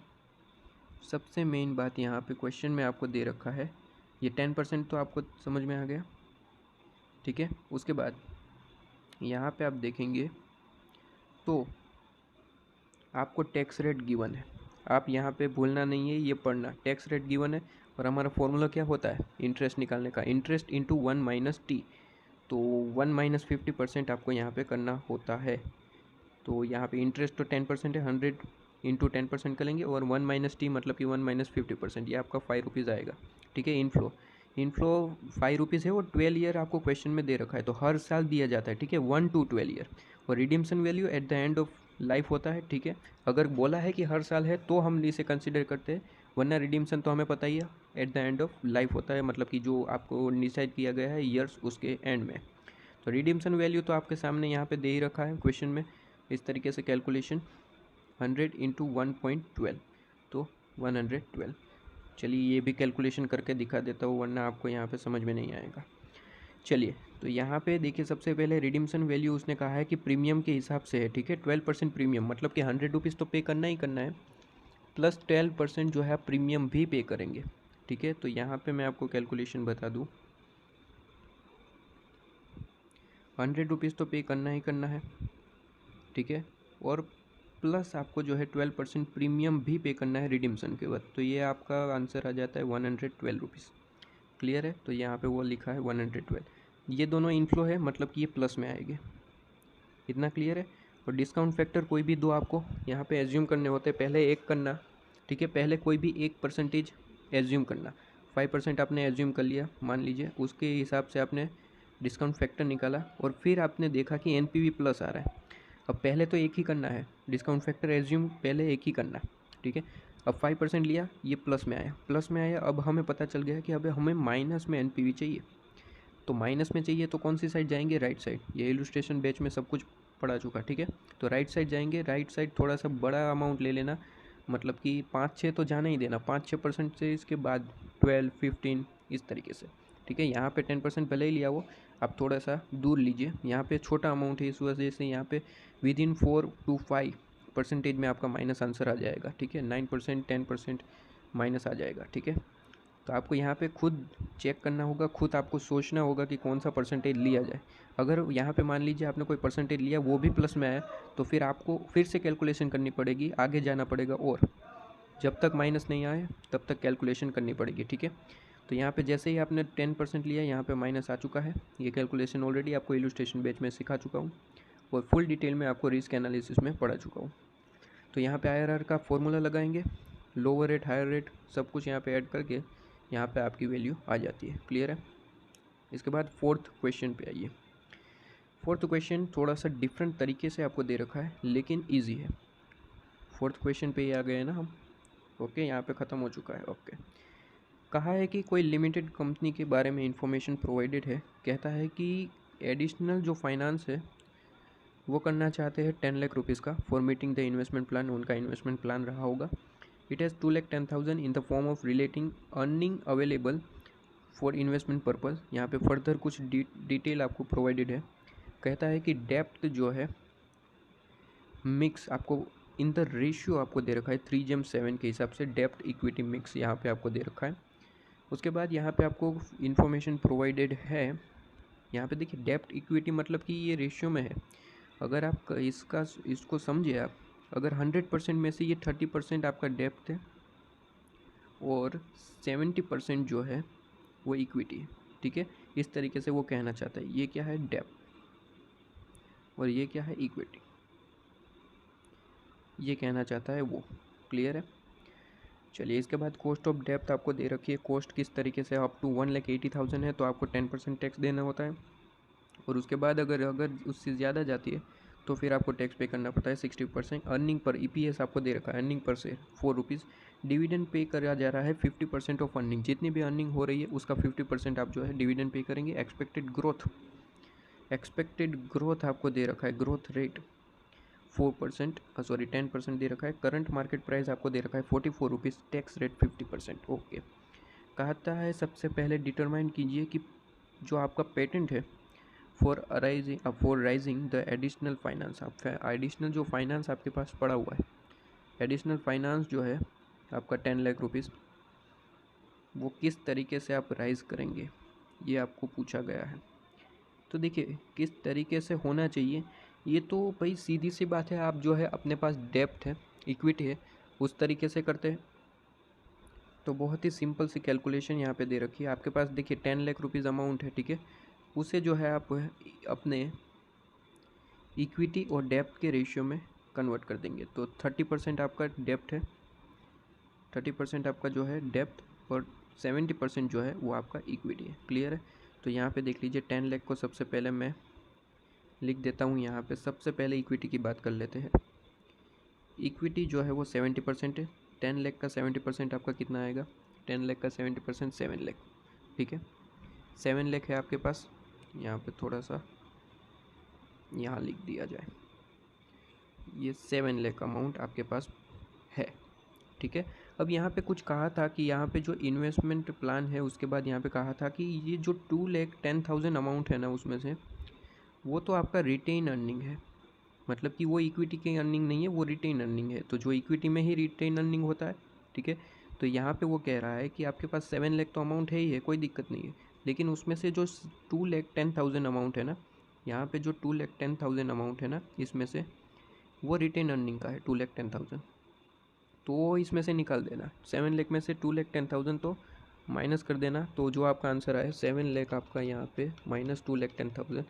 सबसे मेन बात यहाँ पे क्वेश्चन में आपको दे रखा है, ये 10% तो आपको समझ में आ गया, ठीक है। उसके बाद यहाँ पे आप देखेंगे तो आपको टैक्स रेट गिवन है, आप यहाँ पे भूलना नहीं है, ये पढ़ना, टैक्स रेट गिवन है, और हमारा फॉर्मूला क्या होता है इंटरेस्ट निकालने का, इंटरेस्ट इंटू 1 माइनस टी, तो 1 माइनस 50% आपको यहाँ पे करना होता है। तो यहाँ पे इंटरेस्ट तो 10% है, 100 इंटू 10% करेंगे, और 1 माइनस टी मतलब कि 1 माइनस 50%, ये आपका 5 रुपीज़ आएगा, ठीक है। इनफ्लो 5 रुपीज़ है, और 12 ईयर आपको क्वेश्चन में दे रखा है, तो हर साल दिया जाता है, ठीक है, 1 to 12 ईयर। और redemption value at the end of life होता है, ठीक है। अगर बोला है कि हर साल है तो हम इसे कंसिडर करते हैं, वरना रिडीम्सन तो हमें पता ही है eight the end of life होता है, मतलब कि जो आपको डिसाइड किया गया है ईयर्स उसके एंड में। तो रिडीम्सन वैल्यू तो आपके सामने यहाँ पे दे ही रखा है क्वेश्चन में, इस तरीके से कैलकुलेशन 100 इंटू 1.12, तो 112। चलिए ये भी कैलकुलेशन करके दिखा देता हूँ, वरना आपको यहाँ पे समझ में नहीं आएगा। चलिए तो यहाँ पे देखिए सबसे पहले रिडीम्सन वैल्यू उसने कहा है कि प्रीमियम के हिसाब से है, ठीक है। 12% प्रीमियम मतलब कि 100 रुपीज़ तो पे करना ही करना है, प्लस 12% जो है प्रीमियम भी पे करेंगे, ठीक है। तो यहाँ पे मैं आपको कैलकुलेशन बता दूँ, 100 रुपीज़ तो पे करना ही करना है, ठीक है, और प्लस आपको जो है 12% प्रीमियम भी पे करना है रिडीम्सन के बाद, तो ये आपका आंसर आ जाता है 112 रुपीज़। क्लियर है, तो यहाँ पे वो लिखा है 112, ये दोनों इनफ्लो है मतलब कि ये प्लस में आएंगे, इतना क्लियर है। और डिस्काउंट फैक्टर कोई भी दो आपको यहाँ पे एज्यूम करने होते हैं, पहले एक करना, ठीक है, पहले कोई भी एक परसेंटेज एज्यूम करना। 5% आपने एज्यूम कर लिया मान लीजिए, उसके हिसाब से आपने डिस्काउंट फैक्टर निकाला, और फिर आपने देखा कि NPV प्लस आ रहा है। अब पहले तो एक ही करना है, डिस्काउंट फैक्टर एज्यूम पहले एक ही करना, ठीक है। अब 5% लिया, ये प्लस में आया, प्लस में आया, अब हमें पता चल गया कि अब हमें माइनस में NPV चाहिए। तो माइनस में चाहिए तो कौन सी साइड जाएंगे, राइट साइड। ये इलस्ट्रेशन बैच में सब कुछ पढ़ा चुका, ठीक है। तो राइट साइड जाएंगे, राइट साइड थोड़ा सा बड़ा अमाउंट ले लेना, मतलब कि 5-6 तो जाना ही देना, 5-6% से इसके बाद 12-15 इस तरीके से, ठीक है। यहाँ पे 10% पहले ही लिया वो, आप थोड़ा सा दूर लीजिए, यहाँ पे छोटा अमाउंट है इस वजह से यहाँ पे विदिन 4 to 5% में आपका माइनस आंसर आ जाएगा, ठीक है। 9% 10% माइनस आ जाएगा, ठीक है। तो आपको यहाँ पे खुद चेक करना होगा, खुद आपको सोचना होगा कि कौन सा परसेंटेज लिया जाए। अगर यहाँ पे मान लीजिए आपने कोई परसेंटेज लिया वो भी प्लस में आया, तो फिर आपको फिर से कैलकुलेशन करनी पड़ेगी, आगे जाना पड़ेगा, और जब तक माइनस नहीं आए तब तक कैलकुलेशन करनी पड़ेगी, ठीक है। तो यहाँ पे जैसे ही आपने 10% लिया, यहाँ पे माइनस आ चुका है। ये कैलकुलेशन ऑलरेडी आपको इलस्ट्रेशन बैच में सिखा चुका हूँ, और फुल डिटेल में आपको रिस्क एनालिसिस में पढ़ा चुका हूँ। तो यहाँ पे IRR का फॉर्मूला लगाएंगे, लोअर रेट हायर रेट सब कुछ यहाँ पे ऐड करके यहाँ पे आपकी वैल्यू आ जाती है। क्लियर है। इसके बाद फोर्थ क्वेश्चन पे आइए। फोर्थ क्वेश्चन थोड़ा सा डिफरेंट तरीके से आपको दे रखा है लेकिन ईजी है। फोर्थ क्वेश्चन पे ही आ गए ना हम। ओके, यहाँ पे ख़त्म हो चुका है। ओके, कहा है कि कोई लिमिटेड कंपनी के बारे में इंफॉर्मेशन प्रोवाइडेड है। कहता है कि एडिशनल जो फाइनेंस है वो करना चाहते हैं 10 लाख रुपीज़ का for meeting the investment plan. उनका इन्वेस्टमेंट प्लान रहा होगा। It has 2,10,000 in the form of relating earning available for investment purpose. यहाँ पे फर्दर कुछ डिटेल आपको प्रोवाइडेड है। कहता है कि डेप्थ जो है मिक्स आपको इन द रेशियो आपको दे रखा है 3:7 के हिसाब से डेप्थ इक्विटी मिक्स यहाँ पे आपको दे रखा है। उसके बाद यहाँ पे आपको इन्फॉर्मेशन प्रोवाइडेड है। यहाँ पे देखिए डेप्थ इक्विटी मतलब कि ये रेशियो में है। अगर आप इसको समझिए, आप अगर 100% में से ये 30% आपका डेप्थ है और 70% जो है वो इक्विटी है। ठीक है, इस तरीके से वो कहना चाहता है। ये क्या है, डेप्थ, और ये क्या है, इक्विटी। ये कहना चाहता है वो। क्लियर है। चलिए, इसके बाद कॉस्ट ऑफ डेप्थ आपको दे रखी है। कॉस्ट किस तरीके से, अप टू 1,80,000 है तो आपको 10% टैक्स देना होता है, और उसके बाद अगर उससे ज़्यादा जाती है तो फिर आपको टैक्स पे करना पड़ता है 60%। अर्निंग पर EPS आपको दे रखा है, earning per share 4 rupees. Dividend pay करा जा रहा है 50% ऑफ अर्निंग। जितनी भी अर्निंग हो रही है उसका 50% आप जो है डिविडेंड पे करेंगे। एक्सपेक्टेड ग्रोथ आपको दे रखा है, ग्रोथ रेट 4%, 10% दे रखा है। करंट मार्केट प्राइस आपको दे रखा है 44 रुपीज़, टैक्स रेट 50%। ओके, कहता है सबसे पहले डिटरमाइन कीजिए कि जो आपका पेटेंट है for rising the additional finance. आप एडिशनल जो फाइनेंस आपके पास पड़ा हुआ है, एडिशनल फाइनेंस जो है आपका 10 लाख रुपीज़, वो किस तरीके से आप राइज करेंगे, ये आपको पूछा गया है। तो देखिए किस तरीके से होना चाहिए, ये तो भाई सीधी सी बात है। आप जो है अपने पास डेप्थ है, इक्विटी है, उस तरीके से करते हैं। तो बहुत ही सिंपल सी कैलकुलेशन यहाँ पे दे रखी है आपके पास। देखिए 10 लाख रुपीज़ अमाउंट है, ठीक है, उसे जो है आप अपने इक्विटी और डेप्थ के रेशियो में कन्वर्ट कर देंगे। तो 30% आपका डेप्थ है, 30% आपका जो है डेप्थ, और 70% जो है वो आपका इक्विटी है। क्लियर है। तो यहाँ पे देख लीजिए 10 लाख को सबसे पहले मैं लिख देता हूँ यहाँ पे। सबसे पहले इक्विटी की बात कर लेते हैं। इक्विटी जो है वो 70% है। 10 लाख का 70% आपका कितना आएगा, 10 लाख का 70% 7 लाख। ठीक है, 7 लाख है आपके पास। यहाँ पे थोड़ा सा यहाँ लिख दिया जाए, ये 7 लाख अमाउंट आपके पास है। ठीक है, अब यहाँ पे कुछ कहा था कि यहाँ पे जो इन्वेस्टमेंट प्लान है उसके बाद यहाँ पे कहा था कि ये जो 2,10,000 अमाउंट है ना, उसमें से वो तो आपका रिटेन अर्निंग है। मतलब कि वो इक्विटी की अर्निंग नहीं है, वो रिटेन अर्निंग है। तो जो इक्विटी में ही रिटेन अर्निंग होता है। ठीक है, तो यहाँ पे वो कह रहा है कि आपके पास 7 लाख तो अमाउंट है ही है, कोई दिक्कत नहीं है, लेकिन उसमें से जो 2,10,000 अमाउंट है ना, यहाँ पे जो 2,10,000 अमाउंट है ना, इसमें से वो रिटेन अर्निंग का है 2,10,000। तो वो इसमें से निकाल देना। 7 लाख में से 2,10,000 तो माइनस कर देना। तो जो आपका आंसर आए 7 लाख आपका यहाँ पे माइनस 2,10,000।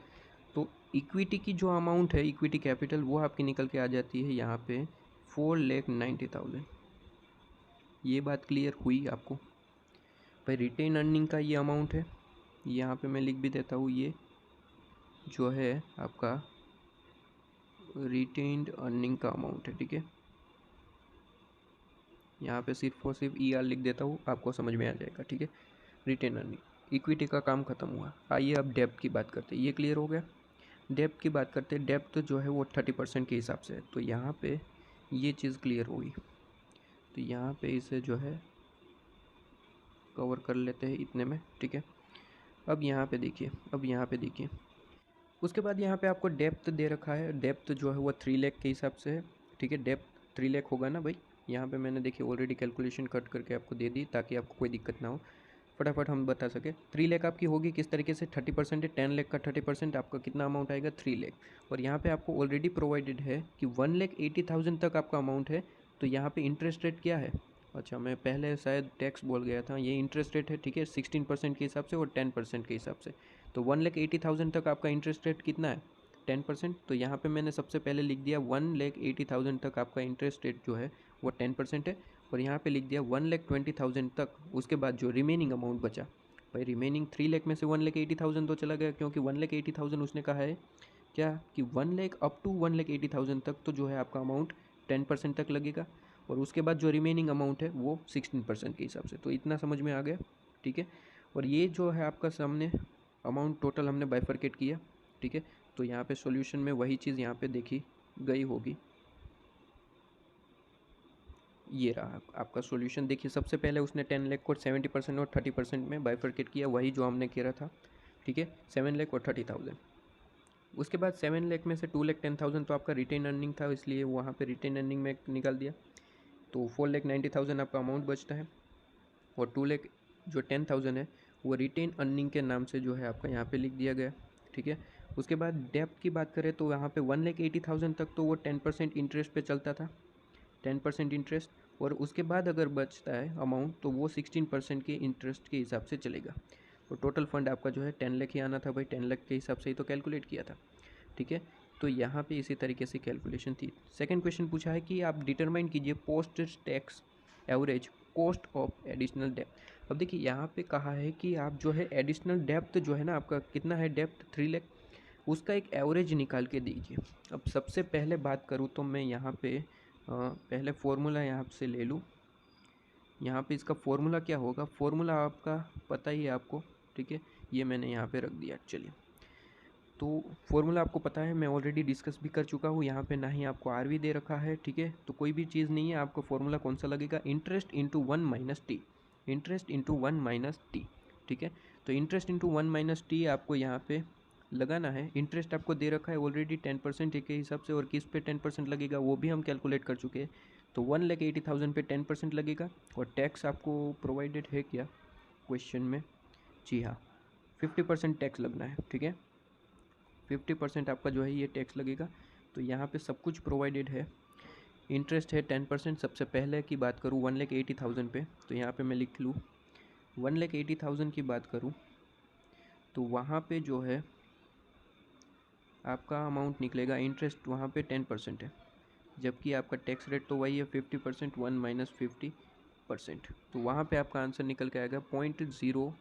तो इक्विटी की जो अमाउंट है, इक्विटी कैपिटल, वो आपकी निकल के आ जाती है यहाँ पे 4,90,000। ये बात क्लियर हुई आपको। भाई रिटेन अर्निंग का ये अमाउंट है, यहाँ पे मैं लिख भी देता हूँ। ये जो है आपका रिटेन्ड अर्निंग का अमाउंट है। ठीक है, यहाँ पे सिर्फ और सिर्फ ER लिख देता हूँ, आपको समझ में आ जाएगा। ठीक है, रिटेन अर्निंग, इक्विटी का काम खत्म हुआ। आइए अब डेप्थ की बात करते हैं। ये क्लियर हो गया। डेप्थ की बात करते हैं। डेप्थ जो है वो 30% के हिसाब से है। तो यहाँ पे ये चीज़ क्लियर होगी। तो यहाँ पे इसे जो है कवर कर लेते हैं इतने में। ठीक है, अब यहाँ पे देखिए, उसके बाद यहाँ पे आपको डेप्थ दे रखा है। डेप्थ जो है वो 3 लाख के हिसाब से है। ठीक है, डेप्थ 3 लाख होगा ना भाई। यहाँ पे मैंने देखिए ऑलरेडी कैलकुलेशन कट करके आपको दे दी, ताकि आपको कोई दिक्कत ना हो, फटाफट हम बता सके। 3 लाख आपकी होगी किस तरीके से, 30% है। 10 लाख का 30% आपका कितना अमाउंट आएगा, 3 लाख। और यहाँ पे आपको ऑलरेडी प्रोवाइडेड है कि 1,80,000 तक आपका अमाउंट है। तो यहाँ पे इंटरेस्ट रेट क्या है, अच्छा मैं पहले शायद टैक्स बोल गया था, ये इंटरेस्ट रेट है। ठीक है, 16% के हिसाब से और 10% के हिसाब से। तो 1,80,000 तक आपका इंटरेस्ट रेट कितना है, 10%। तो यहाँ पे मैंने सबसे पहले लिख दिया 1,80,000 तक आपका इंटरेस्ट रेट जो है वो 10% है। और यहाँ पे लिख दिया 1,20,000 तक। उसके बाद जो रिमेनिंग अमाउंट बचा, भाई रिमेनिंग 3 लाख में से 1,80,000 तो चला गया, क्योंकि 1,80,000 उसने कहा है क्या कि 1 लाख अप टू 1,80,000 तक तो जो है आपका अमाउंट 10% तक लगेगा, और उसके बाद जो रिमेनिंग अमाउंट है वो 16% के हिसाब से। तो इतना समझ में आ गया, ठीक है। और ये जो है आपका सामने अमाउंट टोटल हमने बाइफरकेट किया, ठीक है। तो यहाँ पे सॉल्यूशन में वही चीज़ यहाँ पे देखी गई होगी। ये रहा आपका सॉल्यूशन। देखिए सबसे पहले उसने 10 लाख को 70% और 30% में बाइफरकेट किया, वही जो हमने किया था, ठीक है, 7 लाख और 30,000। उसके बाद 7 लाख में से 2,10,000 तो आपका रिटेन अर्निंग था, इसलिए वहाँ पे रिटेन अर्निंग में निकाल दिया, तो 4,90,000 आपका अमाउंट बचता है। और 2 लाख जो 10,000 है वो रिटेन अर्निंग के नाम से जो है आपका यहाँ पे लिख दिया गया, ठीक है। उसके बाद डेप्थ की बात करें तो यहाँ पे 1,80,000 तक तो वो 10% इंटरेस्ट पे चलता था, 10% इंटरेस्ट, और उसके बाद अगर बचता है अमाउंट तो वो 16% के इंटरेस्ट के हिसाब से चलेगा। तो टोटल फंड आपका जो है 10 लाख ही आना था भाई, 10 लाख के हिसाब से ही तो कैलकुलेट किया था, ठीक है। तो यहाँ पे इसी तरीके से कैलकुलेशन थी। सेकंड क्वेश्चन पूछा है कि आप डिटरमाइन कीजिए post tax average cost of additional depth. अब देखिए यहाँ पे कहा है कि आप जो है एडिशनल डेप्थ जो है ना आपका कितना है डेप्थ 3 लाख, उसका एक एवरेज निकाल के दीजिए। अब सबसे पहले बात करूँ तो मैं यहाँ पे पहले फॉर्मूला यहाँ से ले लूँ। यहाँ पे इसका फॉर्मूला क्या होगा, फॉर्मूला आपका पता ही है आपको, ठीक है, ये मैंने यहाँ पे रख दिया। चलिए, तो फॉर्मूला आपको पता है, मैं ऑलरेडी डिस्कस भी कर चुका हूँ यहाँ पे, ना ही आपको आर भी दे रखा है, ठीक है। तो कोई भी चीज़ नहीं है, आपको फॉर्मूला कौन सा लगेगा, interest into 1 minus T, interest into 1 minus T, ठीक है। तो इंटरेस्ट इंटू 1 माइनस टी आपको यहाँ पे लगाना है। इंटरेस्ट आपको दे रखा है ऑलरेडी 10% के हिसाब से, और किस पे 10% लगेगा वो भी हम कैलकुलेट कर चुके हैं। तो 1,80,000 पे 10% लगेगा, और टैक्स आपको प्रोवाइडेड है क्या क्वेश्चन में, जी हाँ, 50% टैक्स लगना है, ठीक है, 50% आपका जो है ये टैक्स लगेगा। तो यहाँ पे सब कुछ प्रोवाइडेड है। इंटरेस्ट है 10%। सबसे पहले की बात करूँ 1,80,000 पे, तो यहाँ पे मैं लिख लूँ 1,80,000 की बात करूँ तो वहाँ पे जो है आपका अमाउंट निकलेगा, इंटरेस्ट वहाँ पे 10% है, जबकि आपका टैक्स रेट तो वही है 50%, 1 माइनस 50%। तो वहाँ पे आपका आंसर निकल के आएगा 0.05।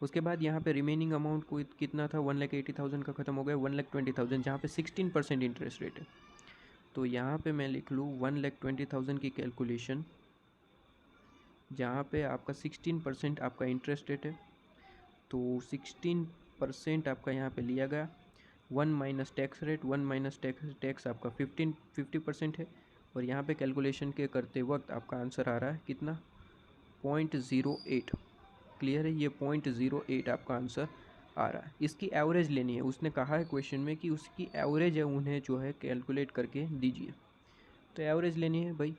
उसके बाद यहाँ पे रिमेनिंग अमाउंट को कितना था, 1,80,000 का ख़त्म हो गया, 1,20,000, जहाँ पे 16% इंटरेस्ट रेट है। तो यहाँ पे मैं लिख लूँ 1,20,000 की कैलकुलेशन, जहाँ पे आपका 16% आपका इंटरेस्ट रेट है, तो 16% आपका यहाँ पे लिया गया, 1 minus tax rate, 1 minus tax आपका 50% है, और यहाँ पे कैलकुलेशन के करते वक्त आपका आंसर आ रहा है कितना, 0.08। क्लियर है, ये 0.08 आपका आंसर आ रहा है। इसकी एवरेज लेनी है, उसने कहा है क्वेश्चन में कि उसकी एवरेज है, उन्हें जो है कैलकुलेट करके दीजिए। तो एवरेज लेनी है भाई,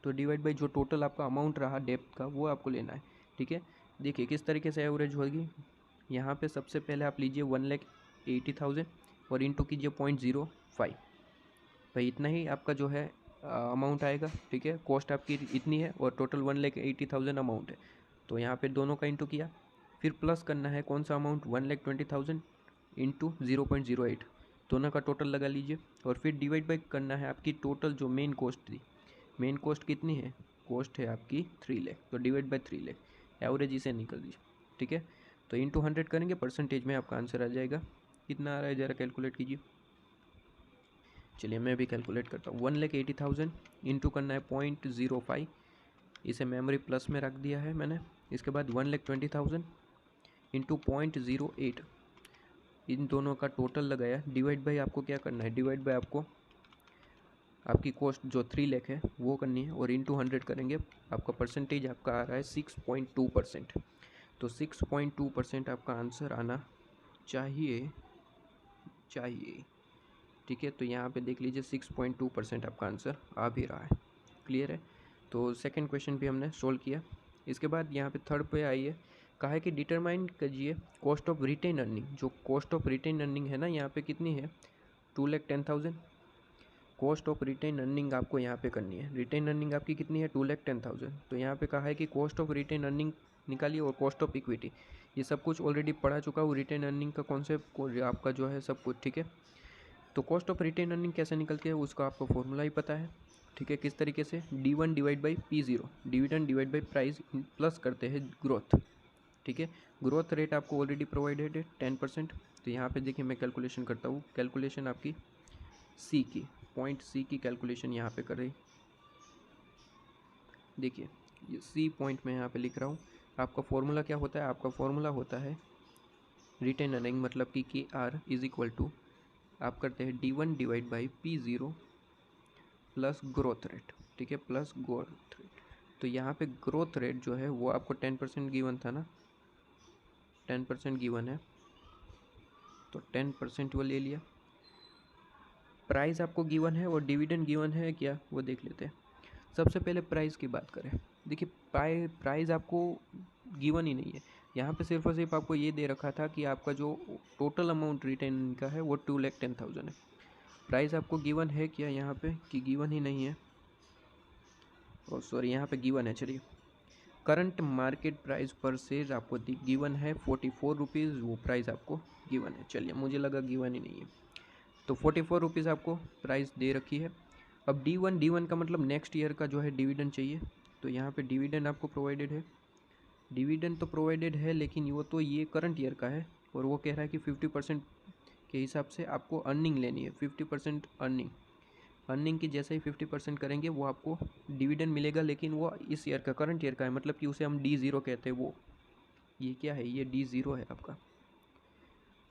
तो डिवाइड बाई जो टोटल आपका अमाउंट रहा डेप्थ का वो आपको लेना है, ठीक है। देखिए किस तरीके से एवरेज होगी, यहाँ पे सबसे पहले आप लीजिए 1,80,000 और इंटू कीजिए 0.05, भाई इतना ही आपका जो है अमाउंट आएगा, ठीक है। कॉस्ट आपकी इतनी है और टोटल 1,80,000 अमाउंट है, तो यहाँ पे दोनों का इंटू किया, फिर प्लस करना है कौन सा अमाउंट, 1,20,000 इंटू 0.08, दोनों का टोटल लगा लीजिए, और फिर डिवाइड बाई करना है आपकी टोटल जो मेन कॉस्ट थी। मेन कॉस्ट कितनी है, कॉस्ट है आपकी 3 लाख, तो डिवाइड बाई 3 लाख, एवरेज इसे निकल दीजिए, ठीक है। तो इंटू 100 करेंगे, परसेंटेज में आपका आंसर आ जाएगा। कितना आ रहा है ज़रा कैलकुलेट कीजिए। चलिए मैं भी कैलकुलेट करता हूँ, 1,80,000 इंटू करना है 0.05, इसे मेमोरी प्लस में रख दिया है मैंने। इसके बाद 1,20,000 इंटू 0.08, इन दोनों का टोटल लगाया, डिवाइड बाई आपको क्या करना है, डिवाइड बाई आपको आपकी कॉस्ट जो 3 लाख है वो करनी है, और इंटू 100 करेंगे, आपका परसेंटेज आपका आ रहा है 6.2%। तो 6.2% आपका आंसर आना चाहिए, ठीक है। तो यहाँ पे देख लीजिए 6.2% आपका आंसर आ भी रहा है। क्लियर है, तो सेकंड क्वेश्चन भी हमने सोल्व किया। इसके बाद यहाँ पे थर्ड पे आइए, कहा है कि डिटरमाइन कीजिए कॉस्ट ऑफ रिटेन अर्निंग। जो कॉस्ट ऑफ रिटेन अर्निंग है ना यहाँ पे कितनी है, 2,10,000। कॉस्ट ऑफ रिटेन अर्निंग आपको यहाँ पे करनी है, रिटेन अर्निंग आपकी कितनी है, 2,10,000। तो यहाँ पे कहा है कि कॉस्ट ऑफ रिटेन अर्निंग निकालिए, और कॉस्ट ऑफ इक्विटी, ये सब कुछ ऑलरेडी पढ़ा चुका हूँ, रिटेन अर्निंग का कॉन्सेप्ट आपका जो है सब कुछ, ठीक है। तो कॉस्ट ऑफ रिटेन अर्निंग कैसे निकलती है उसका आपको फॉर्मूला ही पता है, ठीक है। किस तरीके से, D1 divide by P0, dividend divide by price plus करते हैं ग्रोथ, ठीक है। ग्रोथ रेट आपको ऑलरेडी प्रोवाइडेड है 10%। तो यहाँ पे देखिए मैं कैलकुलेशन करता हूँ, कैलकुलेशन आपकी सी की, पॉइंट सी की कैलकुलेशन यहाँ पे कर रही। देखिए ये सी पॉइंट में यहाँ पे लिख रहा हूँ। आपका फॉर्मूला क्या होता है, आपका फॉर्मूला होता है रिटेन अर्निंग, मतलब कि KR इज इक्वल टू आप करते हैं D1 divide by P0 plus growth rate, ठीक है, प्लस ग्रोथ रेट। तो यहाँ पे ग्रोथ रेट जो है वो आपको 10% गिवन था ना, 10% गिवन है, तो 10% वो ले लिया। प्राइस आपको गिवन है और डिविडेंड गिवन है क्या, वो देख लेते हैं। सबसे पहले प्राइस की बात करें, देखिए प्राइस आपको गिवन ही नहीं है। यहाँ पे सिर्फ और सिर्फ आपको ये दे रखा था कि आपका जो टोटल अमाउंट रिटेन का है वो 2,10,000 है। प्राइस आपको गिवन है क्या यहाँ पे, कि गिवन ही नहीं है, और सॉरी यहाँ पे गिवन है। चलिए करंट मार्केट प्राइस पर शेयर आपको गिवन है 44 रुपीज़, वो प्राइस आपको गिवन है। चलिए मुझे लगा गिवन ही नहीं है, तो 44 रुपीज़ आपको प्राइस दे रखी है। अब D1 का मतलब नेक्स्ट ईयर का जो है डिविडेंड चाहिए, तो यहाँ पे डिविडेंड आपको प्रोवाइडेड है। डिविडेंड तो प्रोवाइडेड है लेकिन वो तो ये करंट ईयर का है, और वो कह रहा है कि 50% के हिसाब से आपको अर्निंग लेनी है। 50% अर्निंग की जैसे ही 50% करेंगे वो आपको डिविडेंड मिलेगा, लेकिन वो इस ईयर का, करंट ईयर का है, मतलब कि उसे हम D0 कहते हैं। वो ये क्या है, ये D0 है आपका।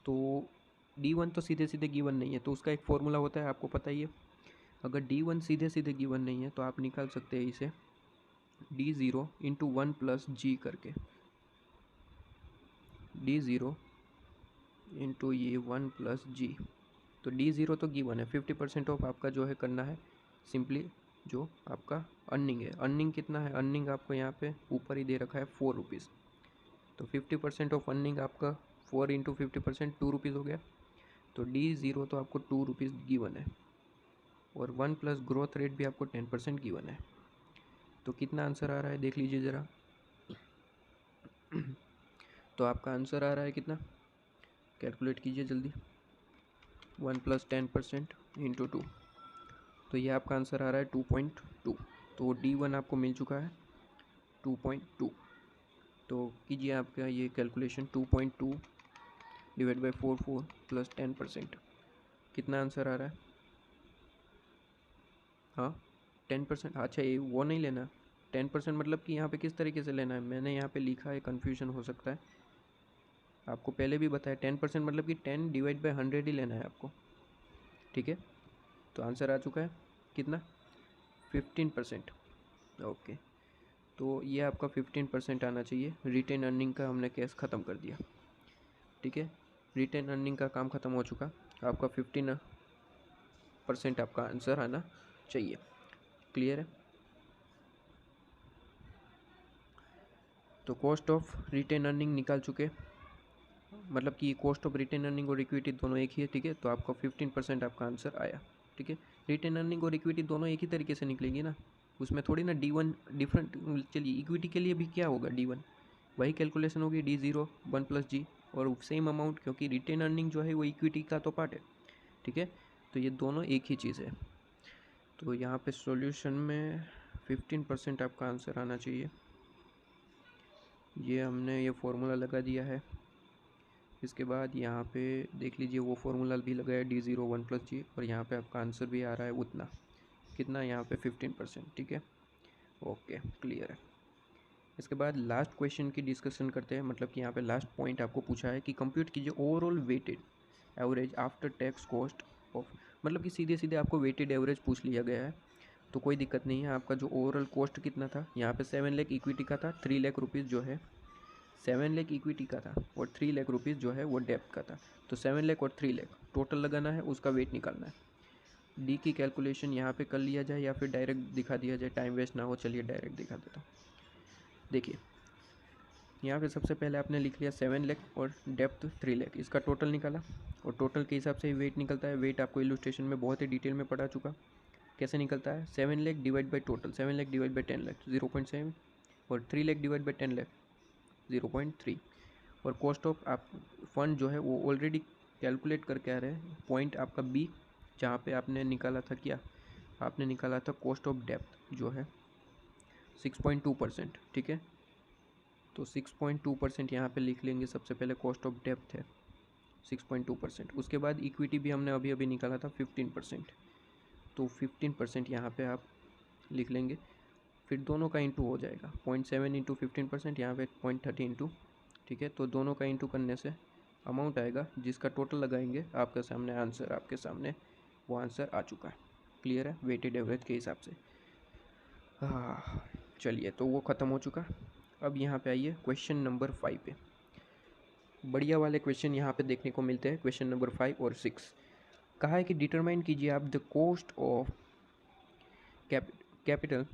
तो D1 तो सीधे सीधे गिवन नहीं है, तो उसका एक फॉर्मूला होता है, आपको पता ही है। अगर D1 सीधे सीधे गिवन नहीं है तो आप निकाल सकते हैं इसे D0 इंटू 1 प्लस G करके, D0 इंटू ये 1 प्लस G। तो D0 तो गिवन है, 50% ऑफ आपका जो है करना है सिंपली, जो आपका अर्निंग है। अर्निंग कितना है, अर्निंग आपको यहाँ पे ऊपर ही दे रखा है 4 रुपीज़। तो 50% ऑफ अर्निंग आपका 4 इंटू 50% 2 रुपीज़ हो गया। तो D0 तो आपको 2 रुपीज़ गिवन है, और 1 प्लस ग्रोथ रेट भी आपको 10% गिवन है। तो कितना आंसर आ रहा है देख लीजिए ज़रा। तो आपका आंसर आ रहा है कितना, कैलकुलेट कीजिए जल्दी। 1 प्लस 10% इंटू 2, तो ये आपका आंसर आ रहा है 2.2। तो D1 आपको मिल चुका है 2.2। तो कीजिए आपका ये कैलकुलेशन, 2.2 डिवाइड बाई 4 प्लस 10%, कितना आंसर आ रहा है। हाँ 10%, अच्छा ये वो नहीं लेना 10%, मतलब कि यहाँ पे किस तरीके से लेना है, मैंने यहाँ पे लिखा है, कन्फ्यूजन हो सकता है। आपको पहले भी बताया 10% मतलब कि 10 डिवाइड बाई 100 ही लेना है आपको, ठीक है। तो आंसर आ चुका है कितना, 15%। ओके, तो ये आपका 15% आना चाहिए। रिटेन अर्निंग का हमने केस ख़त्म कर दिया, ठीक है। रिटेन अर्निंग का काम ख़त्म हो चुका, आपका 15% आपका आंसर आना चाहिए। क्लियर है। तो कॉस्ट ऑफ रिटेन अर्निंग निकाल चुके, मतलब कि कॉस्ट ऑफ रिटेन अर्निंग और इक्विटी दोनों एक ही है, ठीक है। तो आपका 15% आपका आंसर आया, ठीक है। रिटेन अर्निंग और इक्विटी दोनों एक ही तरीके से निकलेंगी ना, उसमें थोड़ी ना D1 डिफरेंट। चलिए इक्विटी के लिए भी क्या होगा, D1 वही कैलकुलेशन होगी, D0 1 प्लस G, और सेम अमाउंट, क्योंकि रिटेन अर्निंग जो है वो इक्विटी का तो पार्ट है, ठीक है। तो ये दोनों एक ही चीज़ है। तो यहाँ पे सॉल्यूशन में 15% आपका आंसर आना चाहिए। ये हमने ये फॉर्मूला लगा दिया है। इसके बाद यहाँ पे देख लीजिए वो फॉर्मूला भी लगाया D0 1 प्लस G, और यहाँ पे आपका आंसर भी आ रहा है उतना, कितना यहाँ पे 15%, ठीक है। ओके क्लियर है। इसके बाद लास्ट क्वेश्चन की डिस्कशन करते हैं, मतलब कि यहाँ पे लास्ट पॉइंट आपको पूछा है कि कंप्यूट कीजिए overall weighted average after tax cost of, मतलब कि सीधे सीधे आपको वेटेड एवरेज पूछ लिया गया है, तो कोई दिक्कत नहीं है। आपका जो ओवरऑल कॉस्ट कितना था, यहाँ पे 7 लाख इक्विटी का था, 3 लाख रुपीज़ जो है 7 लाख इक्विटी का था, और 3 लाख रुपीज़ जो है वो डेप्थ का था। तो 7 लाख और 3 लाख टोटल लगाना है, उसका वेट निकालना है। डी की कैलकुलेशन यहाँ पे कर लिया जाए या फिर डायरेक्ट दिखा दिया जाए, टाइम वेस्ट ना हो। चलिए डायरेक्ट दिखा देता हूँ। देखिए यहाँ पे सबसे पहले आपने लिख लिया 7 लाख और डेप्थ 3 लाख, इसका टोटल निकाला, और टोटल के हिसाब से ही वेट निकलता है। वेट आपको इलस्ट्रेशन में बहुत ही डिटेल में पढ़ा चुका, कैसे निकलता है। 7 lakh divide by total, 7 lakh divide by 10 lakh 0.7, और 3 लाख डिवाइड बाई 10 लाख 0.3, और कॉस्ट ऑफ आप फंड जो है वो ऑलरेडी कैलकुलेट करके आ रहे हैं। पॉइंट आपका बी, जहाँ पे आपने निकाला था क्या, आपने निकाला था कॉस्ट ऑफ डेप्थ जो है 6.2%, ठीक है। तो 6.2% यहाँ पे लिख लेंगे। सबसे पहले कॉस्ट ऑफ डेप्थ है 6.2%। उसके बाद इक्विटी भी हमने अभी अभी निकाला था 15%, तो 15% यहाँ पे आप लिख लेंगे। फिर दोनों का इंटू हो जाएगा 0.7 इंटू 15%, यहाँ पे 0.30 इंटू, ठीक है। तो दोनों का इंटू करने से अमाउंट आएगा जिसका टोटल लगाएंगे आपके सामने आंसर, आपके सामने वो आंसर आ चुका है। क्लियर है वेटेड एवरेज के हिसाब से। हाँ चलिए, तो वो ख़त्म हो चुका। अब यहाँ पे आइए क्वेश्चन नंबर 5 पे। बढ़िया वाले क्वेश्चन यहाँ पे देखने को मिलते हैं। क्वेश्चन नंबर 5 और 6 कहा है कि डिटरमाइन कीजिए आप the cost of capital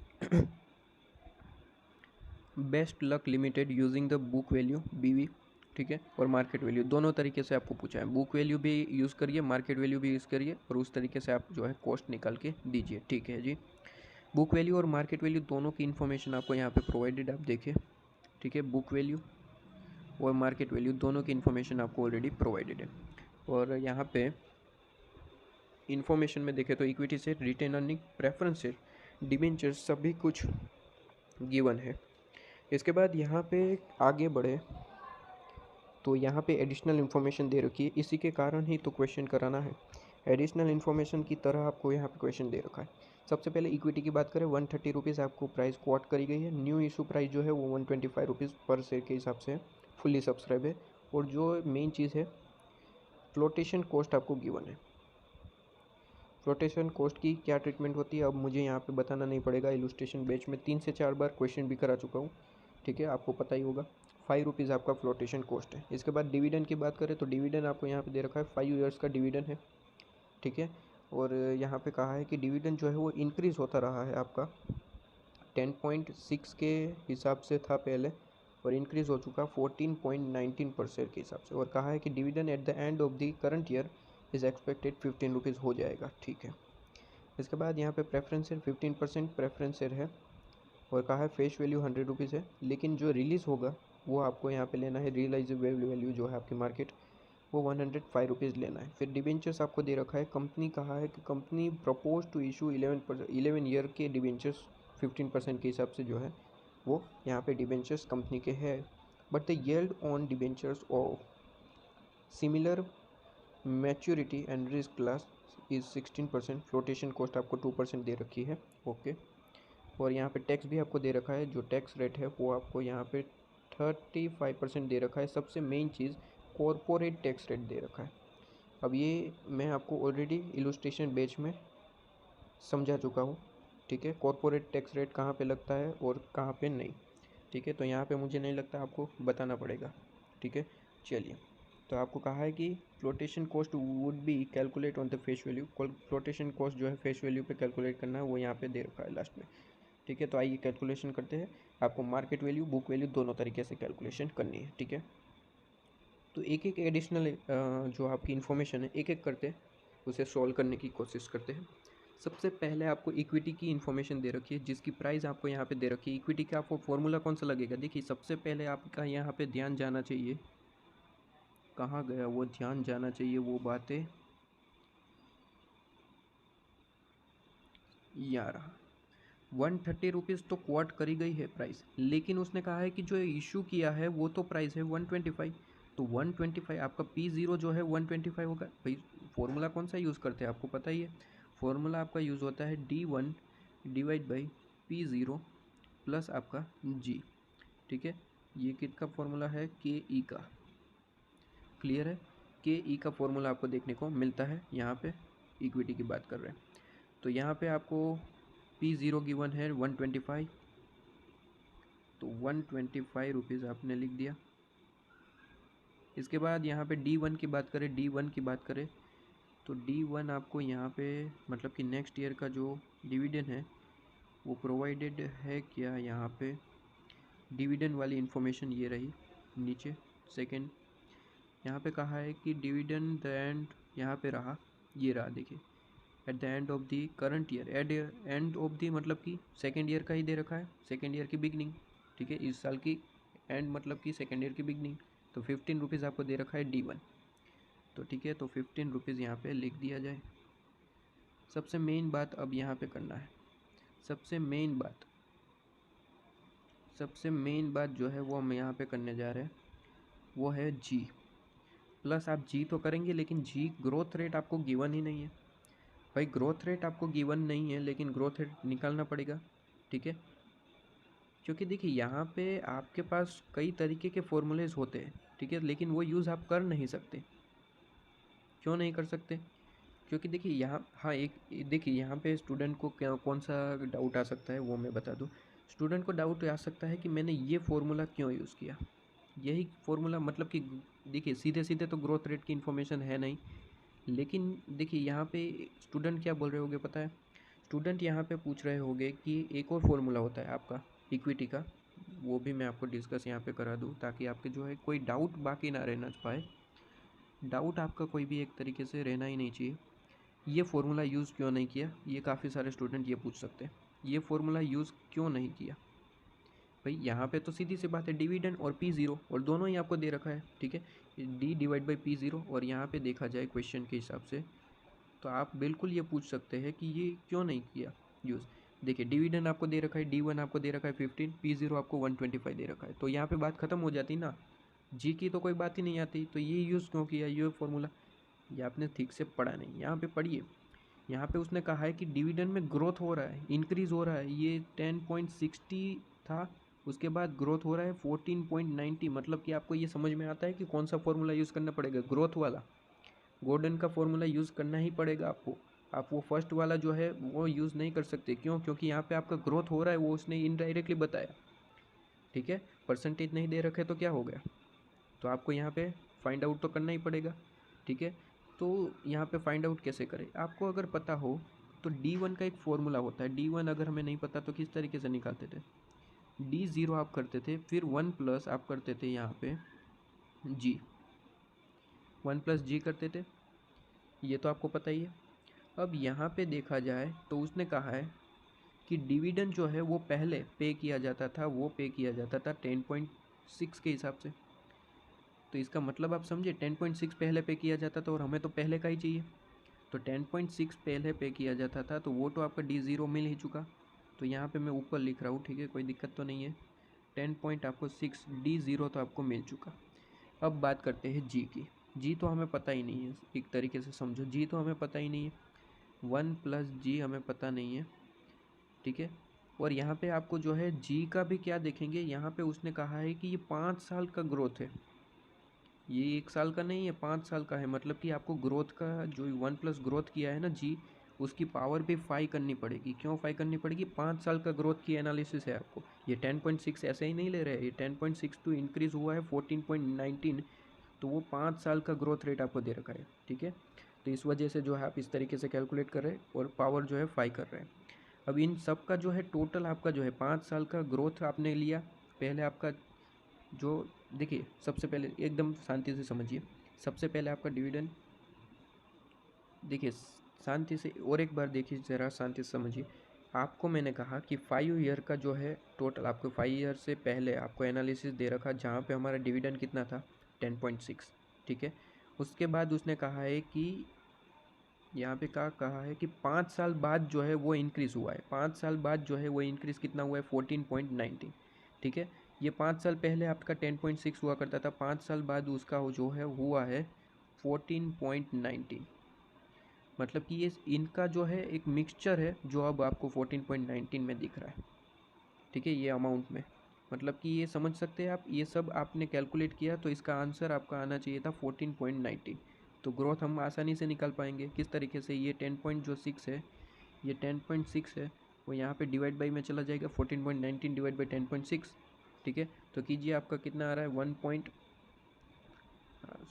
best luck limited using the book value BV, ठीक है, और मार्केट वैल्यू। दोनों तरीके से आपको पूछा है, बुक वैल्यू भी यूज़ करिए, मार्केट वैल्यू भी यूज़ करिए, और उस तरीके से आप जो है कॉस्ट निकाल के दीजिए, ठीक है जी। बुक वैल्यू और मार्केट वैल्यू दोनों की इन्फॉर्मेशन आपको यहाँ पे प्रोवाइडेड, आप देखिए, ठीक है। बुक वैल्यू और मार्केट वैल्यू दोनों की इन्फॉर्मेशन आपको ऑलरेडी प्रोवाइडेड है। और यहाँ पे इन्फॉर्मेशन में देखें तो इक्विटी से retained earning, preference share, debentures सभी कुछ गिवन है। इसके बाद यहाँ पे आगे बढ़े तो यहाँ पे एडिशनल इन्फॉर्मेशन दे रखी है, इसी के कारण ही तो क्वेश्चन कराना है। एडिशनल इन्फॉर्मेशन की तरह आपको यहाँ पे क्वेश्चन दे रखा है। सबसे पहले इक्विटी की बात करें, 130 रुपीज़ आपको प्राइस कोट करी गई है। न्यू इशू प्राइस जो है वो 125 रुपीज़ पर शेयर के हिसाब से फुल्ली सब्सक्राइब है। और जो मेन चीज़ है, फ्लोटेशन कॉस्ट आपको गिवन है। फ्लोटेशन कॉस्ट की क्या ट्रीटमेंट होती है अब मुझे यहाँ पे बताना नहीं पड़ेगा। इलस्ट्रेशन बैच में 3 से 4 बार क्वेश्चन भी करा चुका हूँ, ठीक है, आपको पता ही होगा। 5 रुपीज़ आपका फ्लोटेशन कॉस्ट है। इसके बाद डिविडेंड की बात करें तो डिविडेंड आपको यहाँ पे दे रखा है 5 ईयर्स का डिविडेंड है, ठीक है। और यहाँ पे कहा है कि डिविडेंड जो है वो इंक्रीज़ होता रहा है आपका 10.6 के हिसाब से था पहले, और इंक्रीज़ हो चुका 14.19% के हिसाब से। और कहा है कि dividend eight the end of the current year is expected 15 rupees हो जाएगा, ठीक है। इसके बाद यहाँ पे प्रेफरेंस शेयर 15% प्रेफरेंस शेयर है, और कहा है फेस वैल्यू 100 रुपीज़ है, लेकिन जो रिलीज़ होगा वो आपको यहाँ पे लेना है, रियलाइजेबल वैल्यू जो है आपकी मार्केट, वो 105 रुपीज़ लेना है। फिर डिबेंचर्स आपको दे रखा है। कंपनी कहा है कि company propose to issue 11 year के डिबेंचर्स 15% के हिसाब से जो है वो यहाँ पे डिबेंचर्स कंपनी के है। But the yield on debentures of similar maturity and risk class is 16%। Flotation cost आपको 2% दे रखी है, ओके। और यहाँ पे टैक्स भी आपको दे रखा है। जो टैक्स रेट है वो आपको यहाँ पे 35% दे रखा है। सबसे मेन चीज़ कॉरपोरेट टैक्स रेट दे रखा है। अब ये मैं आपको ऑलरेडी इलस्ट्रेशन बैच में समझा चुका हूँ, ठीक है। कॉरपोरेट टैक्स रेट कहाँ पे लगता है और कहाँ पे नहीं, ठीक है। तो यहाँ पे मुझे नहीं लगता आपको बताना पड़ेगा, ठीक है। चलिए, तो आपको कहा है कि flotation cost would be calculate on the face value. Flotation cost जो है फेस वैल्यू पे कैलकुलेट करना है, वो यहाँ पे दे रखा है लास्ट में, ठीक है। तो आइए कैलकुलेशन करते हैं। आपको मार्केट वैल्यू, बुक वैल्यू दोनों तरीके से कैलकुलेशन करनी है, ठीक है। तो एक एक एडिशनल जो आपकी इन्फॉर्मेशन है एक एक करते उसे सॉल्व करने की कोशिश करते हैं। सबसे पहले आपको इक्विटी की इन्फॉर्मेशन दे रखी है, जिसकी प्राइस आपको यहाँ पे दे रखी है। इक्विटी का आपको फॉर्मूला कौन सा लगेगा, देखिए सबसे पहले आपका यहाँ पे ध्यान जाना चाहिए, कहाँ गया वो ध्यान जाना चाहिए, वो बातें यार 130 रुपीज़ तो क्वाट करी गई है प्राइस, लेकिन उसने कहा है कि जो इशू किया है वो तो प्राइस है 125। तो 125 आपका P0 जो है 125 होगा भाई। फॉर्मूला कौन सा यूज़ करते हैं आपको पता ही है। फॉर्मूला आपका यूज़ होता है D1 divide by P0 plus आपका G, ठीक है। ये किसका फॉर्मूला है, KE का। क्लियर है, KE का फॉर्मूला आपको देखने को मिलता है यहाँ पे। इक्विटी की बात कर रहे हैं तो यहाँ पे आपको P0 गिवन है 125, तो 125 रुपीज़ आपने लिख दिया। इसके बाद यहाँ पे D1 की बात करें, D1 की बात करें तो D1 आपको यहाँ पे मतलब कि नेक्स्ट ईयर का जो डिविडेंड है वो प्रोवाइडेड है क्या, यहाँ पे डिविडेंड वाली इन्फॉर्मेशन ये रही नीचे। सेकंड यहाँ पे कहा है कि डिविडेंड द एंड, यहाँ पे रहा, ये रहा देखिए, at the end of the current year. At end of the मतलब कि सेकेंड ईयर का ही दे रखा है, सेकेंड ईयर की बिगनिंग, ठीक है। इस साल की एंड मतलब कि सेकेंड ईयर की बिगनिंग। तो 15 रुपीज़ आपको दे रखा है D1, तो ठीक है। तो 15 रुपीज़ यहाँ पे लिख दिया जाए। सबसे मेन बात अब यहाँ पे करना है, सबसे मेन बात सबसे मेन बात जो है वो हम यहाँ पे करने जा रहे हैं, वो है जी प्लस। आप जी तो करेंगे लेकिन जी ग्रोथ रेट आपको गिवन ही नहीं है भाई, ग्रोथ रेट आपको गिवन नहीं है लेकिन ग्रोथ रेट निकालना पड़ेगा, ठीक है। क्योंकि देखिए यहाँ पे आपके पास कई तरीके के फॉर्मूलेज होते हैं, ठीक है, लेकिन वो यूज़ आप कर नहीं सकते। क्यों नहीं कर सकते? क्योंकि देखिए यहाँ, हाँ, एक देखिए यहाँ पे स्टूडेंट को क्या कौन सा डाउट आ सकता है वो मैं बता दूँ। स्टूडेंट को डाउट आ सकता है कि मैंने ये फार्मूला क्यों यूज़ किया, यही फार्मूला मतलब कि देखिए सीधे सीधे तो ग्रोथ रेट की इन्फॉर्मेशन है नहीं, लेकिन देखिए यहाँ पे स्टूडेंट क्या बोल रहे होंगे पता है? स्टूडेंट यहाँ पे पूछ रहे होंगे कि एक और फार्मूला होता है आपका इक्विटी का, वो भी मैं आपको डिस्कस यहाँ पे करा दूँ ताकि आपके जो है कोई डाउट बाकी ना रहना पाए। डाउट आपका कोई भी एक तरीके से रहना ही नहीं चाहिए। ये फार्मूला यूज़ क्यों नहीं किया, ये काफ़ी सारे स्टूडेंट ये पूछ सकते हैं। ये फार्मूला यूज़ क्यों नहीं किया भाई? यहाँ पे तो सीधी सी बात है, डिविडेंड और P0 और दोनों ही आपको दे रखा है, ठीक है, D/P0। और यहाँ पे देखा जाए क्वेश्चन के हिसाब से तो आप बिल्कुल ये पूछ सकते हैं कि ये क्यों नहीं किया यूज़। देखिए डिविडेंड आपको दे रखा है, D1 आपको दे रखा है 15, P0 आपको 125 दे रखा है, तो यहाँ पे बात ख़त्म हो जाती ना, जी की तो कोई बात ही नहीं आती। तो ये यूज़ क्यों किया ये फार्मूला? ये आपने ठीक से पढ़ा नहीं। यहाँ पे पढ़िए, यहाँ पे उसने कहा है कि डिविडेंड में ग्रोथ हो रहा है, इंक्रीज़ हो रहा है। ये 10.60 था, उसके बाद ग्रोथ हो रहा है 14.90। मतलब कि आपको ये समझ में आता है कि कौन सा फार्मूला यूज़ करना पड़ेगा, ग्रोथ वाला। गॉर्डन का फार्मूला यूज़ करना ही पड़ेगा आपको। आप वो फर्स्ट वाला जो है वो यूज़ नहीं कर सकते। क्यों? क्योंकि यहाँ पे आपका ग्रोथ हो रहा है, वो उसने इनडायरेक्टली बताया, ठीक है। परसेंटेज नहीं दे रखे तो क्या हो गया, तो आपको यहाँ पे फाइंड आउट तो करना ही पड़ेगा, ठीक है। तो यहाँ पे फाइंड आउट कैसे करें? आपको अगर पता हो तो D1 का एक फॉर्मूला होता है। D1 अगर हमें नहीं पता तो किस तरीके से निकालते थे? D0 आप करते थे, फिर 1 प्लस आप करते थे यहाँ पे G, 1 प्लस G करते थे, ये तो आपको पता ही है। अब यहाँ पे देखा जाए तो उसने कहा है कि डिविडेंड जो है वो पहले पे किया जाता था, वो पे किया जाता था 10.6 के हिसाब से। तो इसका मतलब आप समझे, 10.6 पहले पे किया जाता था और हमें तो पहले का ही चाहिए। तो 10.6 पहले पे किया जाता था तो वो तो आपका D0 मिल ही चुका। तो यहाँ पे मैं ऊपर लिख रहा हूँ, ठीक है, कोई दिक्कत तो नहीं है। 10.6 D0 तो आपको मिल चुका। अब बात करते हैं जी की। जी तो हमें पता ही नहीं है, एक तरीके से समझो, जी तो हमें पता ही नहीं है। 1 प्लस जी हमें पता नहीं है, ठीक है। और यहाँ पे आपको जो है जी का भी क्या देखेंगे, यहाँ पे उसने कहा है कि ये 5 साल का ग्रोथ है, ये 1 साल का नहीं है, 5 साल का है। मतलब कि आपको ग्रोथ का जो 1 प्लस ग्रोथ किया है ना जी, उसकी पावर भी 5 करनी पड़ेगी। क्यों 5 करनी पड़ेगी? 5 साल का ग्रोथ की एनालिसिस है आपको। ये 10.6 ऐसे ही नहीं ले रहे हैं, ये 10.6 तो इंक्रीज़ हुआ है 14.19, तो वो 5 साल का ग्रोथ रेट आपको दे रखा है, ठीक है। तो इस वजह से जो है आप इस तरीके से कैलकुलेट कर रहे हैं और पावर जो है 5 कर रहे हैं। अब इन सब का जो है टोटल आपका जो है 5 साल का ग्रोथ आपने लिया। पहले आपका जो, देखिए सबसे पहले एकदम शांति से समझिए, सबसे पहले आपका डिविडेंड, देखिए शांति से और एक बार देखिए, ज़रा शांति से समझिए। आपको मैंने कहा कि 5 ईयर का जो है टोटल, आपको 5 ईयर से पहले आपको एनालिसिस दे रखा जहाँ पे हमारा डिविडेंड कितना था 10.6, ठीक है। उसके बाद उसने कहा है कि यहाँ पे क्या कहा है कि 5 साल बाद जो है वो इंक्रीज़ हुआ है। 5 साल बाद जो है वो इंक्रीज़ कितना हुआ है 14.19, ठीक है। ये 5 साल पहले आपका 10.6 हुआ करता था, 5 साल बाद उसका जो है हुआ है 14.19। मतलब कि ये इनका जो है एक मिक्सचर है जो अब आपको 14.19 में दिख रहा है, ठीक है, ये अमाउंट में। मतलब कि ये समझ सकते हैं आप, ये सब आपने कैलकुलेट किया तो इसका आंसर आपका आना चाहिए था 14.19। तो ग्रोथ हम आसानी से निकाल पाएंगे किस तरीके से, ये 10.6 है, ये 10.6 है, वो यहाँ पे डिवाइड बाई में चला जाएगा, 14.19 डिवाइड बाई 10.6, ठीक है। तो कीजिए, आपका कितना आ रहा है 1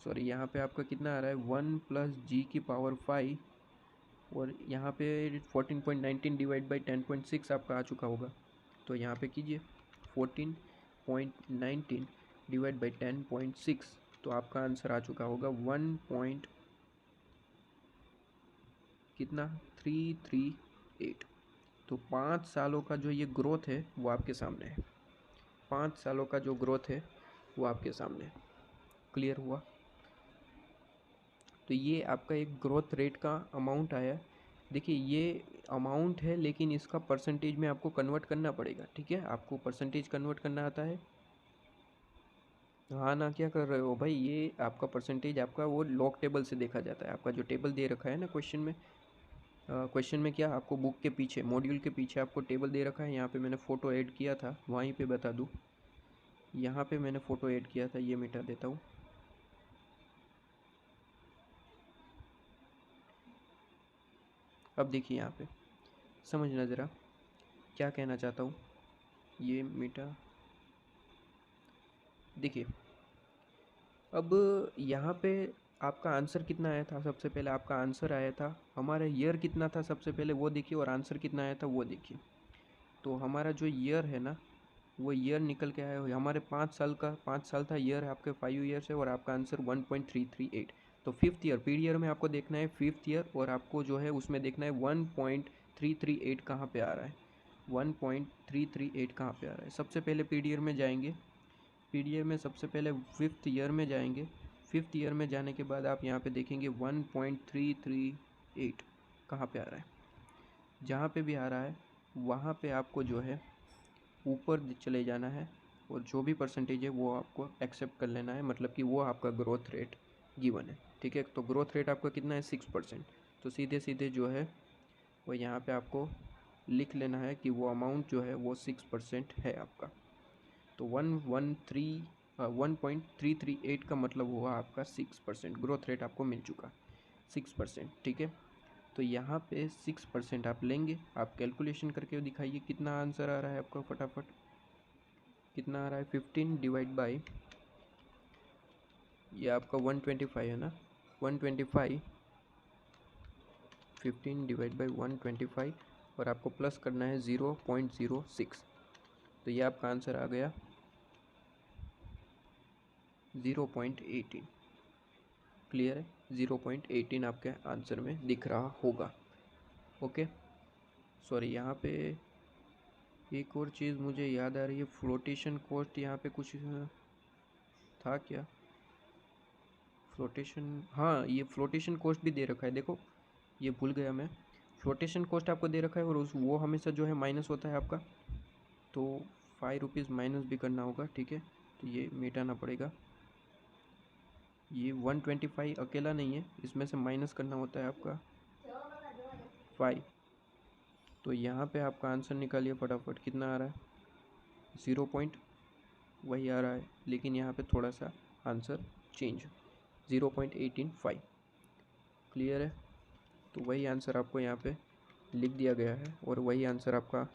सॉरी यहाँ पे आपका कितना आ रहा है 1 प्लस जी की पावर 5, और यहाँ पे 14.19 डिवाइड बाई 10.6 आपका आ चुका होगा। तो यहाँ पे कीजिए 14.19 डिवाइड बाई 10.6, तो आपका आंसर आ चुका होगा 1 पॉइंट कितना 338। तो 5 सालों का जो ये ग्रोथ है वो आपके सामने है, 5 सालों का जो ग्रोथ है वो आपके सामने है। क्लियर हुआ? तो ये आपका एक ग्रोथ रेट का अमाउंट आया, देखिए ये अमाउंट है, लेकिन इसका परसेंटेज में आपको कन्वर्ट करना पड़ेगा, ठीक है। आपको परसेंटेज कन्वर्ट करना आता है? हाँ ना, क्या कर रहे हो भाई? ये आपका परसेंटेज आपका वो लॉग टेबल से देखा जाता है। आपका जो टेबल दे रखा है ना क्वेश्चन में, क्वेश्चन में क्या आपको बुक के पीछे, मॉड्यूल के पीछे आपको टेबल दे रखा है। यहाँ पे मैंने फ़ोटो ऐड किया था, वहीं पे बता दूँ, यहाँ पे मैंने फ़ोटो ऐड किया था, ये मिटा देता हूँ। अब देखिए यहाँ पे समझना ज़रा क्या कहना चाहता हूँ। ये मिटा, देखिए अब यहाँ पे आपका आंसर कितना आया था। सबसे पहले आपका आंसर आया था, हमारा ईयर कितना था सबसे पहले वो देखिए, और आंसर कितना आया था वो देखिए। तो हमारा जो ईयर है ना, वो ईयर निकल के आया है हमारे 5 साल का, 5 साल था ईयर, आपके 5 ईयर्स है, और आपका आंसर 1.338। तो फिफ्थ ईयर, पीड ईयर में आपको देखना है फिफ्थ ईयर, और आपको जो है उसमें देखना है 1.338 कहाँ पे आ रहा है, 1.338 कहाँ पे आ रहा है। सबसे पहले पीड ईयर में जाएंगे, पीड ईयर में सबसे पहले फिफ्थ ईयर में जाएंगे। फिफ्थ ईयर में जाने के बाद आप यहाँ पे देखेंगे 1.338 कहाँ पे आ रहा है। जहाँ पे भी आ रहा है वहाँ पे आपको जो है ऊपर चले जाना है, और जो भी परसेंटेज है वो आपको एक्सेप्ट कर लेना है, मतलब कि वो आपका ग्रोथ रेट गिवन है, ठीक है। तो ग्रोथ रेट आपका कितना है, 6%। तो सीधे सीधे जो है वो यहाँ पे आपको लिख लेना है कि वो अमाउंट जो है वो 6% है आपका। तो 1.338 का मतलब हुआ आपका 6%, ग्रोथ रेट आपको मिल चुका 6%, ठीक है। तो यहाँ पे 6% आप लेंगे, आप कैलकुलेशन करके दिखाइए कितना आंसर आ रहा है आपका, फटाफट कितना आ रहा है। 15 डिवाइड बाई, ये आपका 125 है ना, 125, 15 डिवाइड बाई 125, और आपको प्लस करना है 0.06। तो ये आपका आंसर आ गया 0.18। क्लियर है, 0.18 आपके आंसर में दिख रहा होगा। ओके, सॉरी यहाँ पे एक और चीज़ मुझे याद आ रही है, फ्लोटेशन कॉस्ट यहाँ पे कुछ था क्या, फ्लोटेशन, हाँ ये फ्लोटेशन कॉस्ट भी दे रखा है, देखो ये भूल गया मैं। फ्लोटेशन कॉस्ट आपको दे रखा है, और उस वो हमेशा जो है माइनस होता है आपका, तो 5 रुपीज़ माइनस भी करना होगा, ठीक है। तो ये मिटाना पड़ेगा, ये 125 अकेला नहीं है, इसमें से माइनस करना होता है आपका 5। तो यहाँ पे आपका आंसर निकालिए फटाफट, कितना आ रहा है, 0 पॉइंट वही आ रहा है, लेकिन यहाँ पे थोड़ा सा आंसर चेंज, 0.185। क्लियर है, तो वही आंसर आपको यहाँ पे लिख दिया गया है, और वही आंसर आपका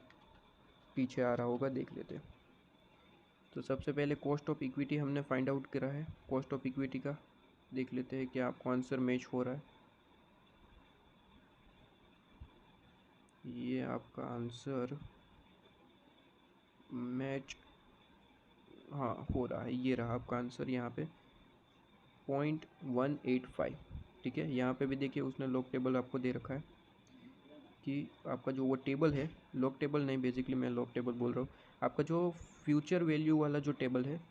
पीछे आ रहा होगा, देख लेते हैं। तो सबसे पहले कॉस्ट ऑफ इक्विटी हमने फाइंड आउट करा है, कॉस्ट ऑफ इक्विटी का देख लेते हैं क्या आपको आंसर मैच हो रहा है। ये आपका आंसर मैच, हाँ हो रहा है, ये रहा आपका आंसर यहाँ पे 0.185, ठीक है। यहाँ पे भी देखिए उसने लॉग टेबल आपको दे रखा है कि आपका जो वो टेबल है, लॉग टेबल नहीं, बेसिकली मैं लॉग टेबल बोल रहा हूँ, आपका जो फ्यूचर वैल्यू वाला जो टेबल है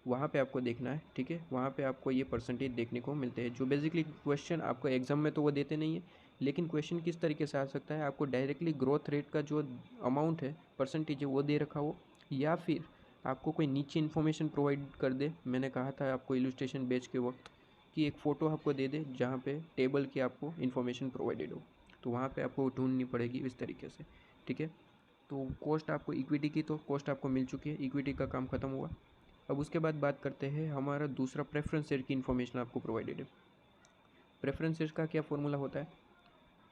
वहाँ पे आपको देखना है, ठीक है। वहाँ पे आपको ये परसेंटेज देखने को मिलते हैं, जो बेसिकली क्वेश्चन आपको एग्जाम में तो वो देते नहीं है, लेकिन क्वेश्चन किस तरीके से आ सकता है, आपको डायरेक्टली ग्रोथ रेट का जो अमाउंट है, परसेंटेज है, वो दे रखा हो, या फिर आपको कोई नीचे इन्फॉर्मेशन प्रोवाइड कर दे। मैंने कहा था आपको इलस्ट्रेशन बेच के वक्त कि एक फ़ोटो आपको दे दे जहाँ पे टेबल की आपको इन्फॉर्मेशन प्रोवाइडेड हो, तो वहाँ पे आपको ढूंढनी पड़ेगी इस तरीके से, ठीक है। तो कॉस्ट आपको इक्विटी की, तो कॉस्ट आपको मिल चुकी है, इक्विटी का काम खत्म हुआ। अब उसके बाद बात करते हैं हमारा दूसरा, प्रेफरेंस शेयर की इन्फॉर्मेशन आपको प्रोवाइडेड है। प्रेफरेंस शेयर का क्या फॉर्मूला होता है,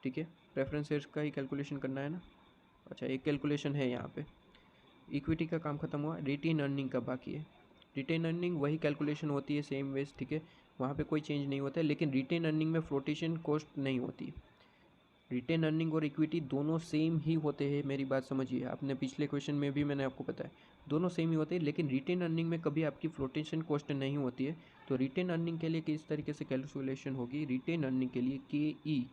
ठीक है, प्रेफरेंस शेयर का ही कैलकुलेशन करना है ना। अच्छा, एक कैलकुलेशन है यहाँ पे, इक्विटी का काम खत्म हुआ, रिटेन अर्निंग का बाकी है। रिटेन अर्निंग वही कैलकुलेशन होती है सेम वेज, ठीक है, वहाँ पे कोई चेंज नहीं होता है, लेकिन रिटेन अर्निंग में फ्लोटेशन कॉस्ट नहीं होती। रिटेन अर्निंग और इक्विटी दोनों सेम ही होते हैं, मेरी बात समझिए, आपने पिछले क्वेश्चन में भी मैंने आपको बताया दोनों सेम ही होते हैं, लेकिन रिटेन अर्निंग में कभी आपकी फ्लोटेशन कॉस्ट नहीं होती है। तो रिटेन अर्निंग के लिए किस तरीके से कैलकुलेशन होगी, रिटेन अर्निंग के लिए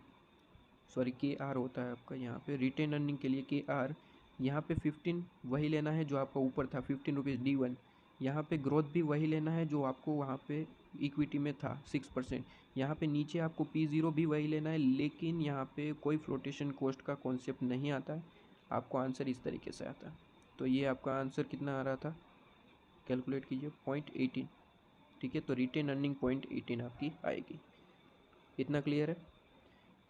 के आर होता है आपका यहाँ पे, रिटेन अर्निंग के लिए के आर, यहाँ पे 15 वही लेना है जो आपका ऊपर था, 15 रुपीज़ D1। यहाँ पे ग्रोथ भी वही लेना है जो आपको वहाँ पे इक्विटी में था 6%। यहाँ पे नीचे आपको P0 भी वही लेना है, लेकिन यहाँ पे कोई फ्लोटेशन कॉस्ट का कॉन्सेप्ट नहीं आता है, आपको आंसर इस तरीके से आता है। तो ये आपका आंसर कितना आ रहा था, कैलकुलेट कीजिए 0.18, ठीक है। तो रिटेन अर्निंग 0.18 आपकी आएगी। इतना क्लियर है।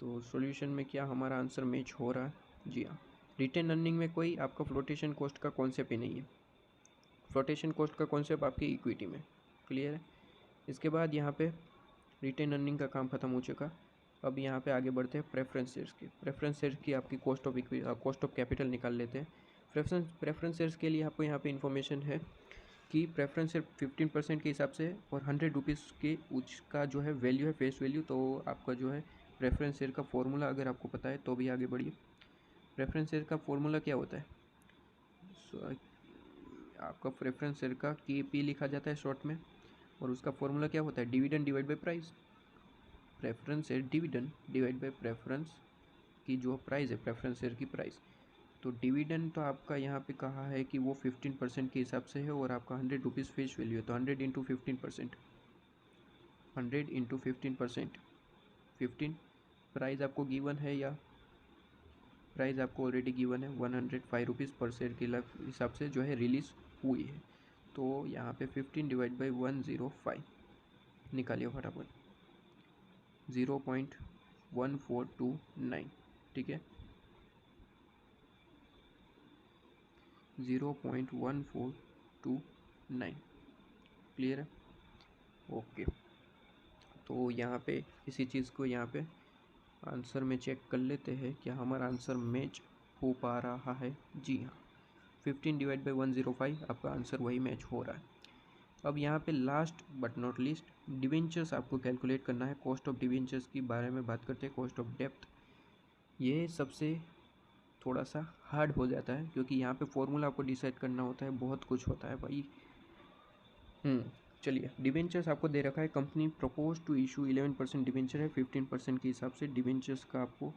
तो सॉल्यूशन में क्या हमारा आंसर मैच हो रहा है? जी हाँ, रिटेन अर्निंग में कोई आपका फ्लोटेशन कॉस्ट का कॉन्सेप्ट ही नहीं है। फ्लोटेशन कॉस्ट का कॉन्सेप्ट आपकी इक्विटी में। क्लियर है। इसके बाद यहाँ पे रिटेन अर्निंग का काम खत्म हो चुका। अब यहाँ पे आगे बढ़ते हैं प्रेफरेंस शेयर्स की। प्रेफरेंस शेयर्स की आपकी कॉस्ट ऑफ कैपिटल निकाल लेते हैं। प्रेफरेंस शेयर्स के लिए आपको यहाँ पे इन्फॉर्मेशन है कि प्रेफरेंस शेयर 15% के हिसाब से और 100 रुपीज़ के उसका जो है वैल्यू है, फेस वैल्यू। तो आपका जो है प्रेफरेंस शेयर का फॉर्मूला अगर आपको पता है तो भी आगे बढ़िए। प्रेफरेंस शेयर का फॉर्मूला क्या होता है? आपका प्रेफरेंस शेयर का KP लिखा जाता है शॉर्ट में, और उसका फॉर्मूला क्या होता है? Dividend divide by price. Preference share dividend divide by preference की जो प्राइस है, प्रेफरेंस शेयर की प्राइस। तो डिविडेंड तो आपका यहाँ पे कहा है कि वो 15% के हिसाब से है, और आपका 100 रुपीज़ फेस वैल्यू है, तो 100 इंटू 15%, 100 इंटू 15%, 15 प्राइस आपको गिवन है, या प्राइस आपको ऑलरेडी गिवन है 105 रुपीज़ पर शेयर के हिसाब से जो है रिलीज़ हुई है। तो यहाँ पे 15 डिवाइड बाई 105 निकालिए फटाफट, 0.1429, ठीक है, 0.1429। क्लियर है? ओके। तो यहाँ पे इसी चीज़ को यहाँ पे आंसर में चेक कर लेते हैं क्या हमारा आंसर मैच हो पा रहा है। जी हाँ, 15 डिवाइड बाई 105 आपका आंसर वही मैच हो रहा है। अब यहाँ पे last but not least debentures आपको कैलकुलेट करना है। कॉस्ट ऑफ डिवेंचर्स की बारे में बात करते हैं, कॉस्ट ऑफ डेप्थ। ये सबसे थोड़ा सा हार्ड हो जाता है, क्योंकि यहाँ पे फॉर्मूला आपको डिसाइड करना होता है, बहुत कुछ होता है भाई। चलिए, डिवेंचर्स आपको दे रखा है, company propose to issue 11% debenture है 15% के हिसाब से। डिवेंचर्स का आपको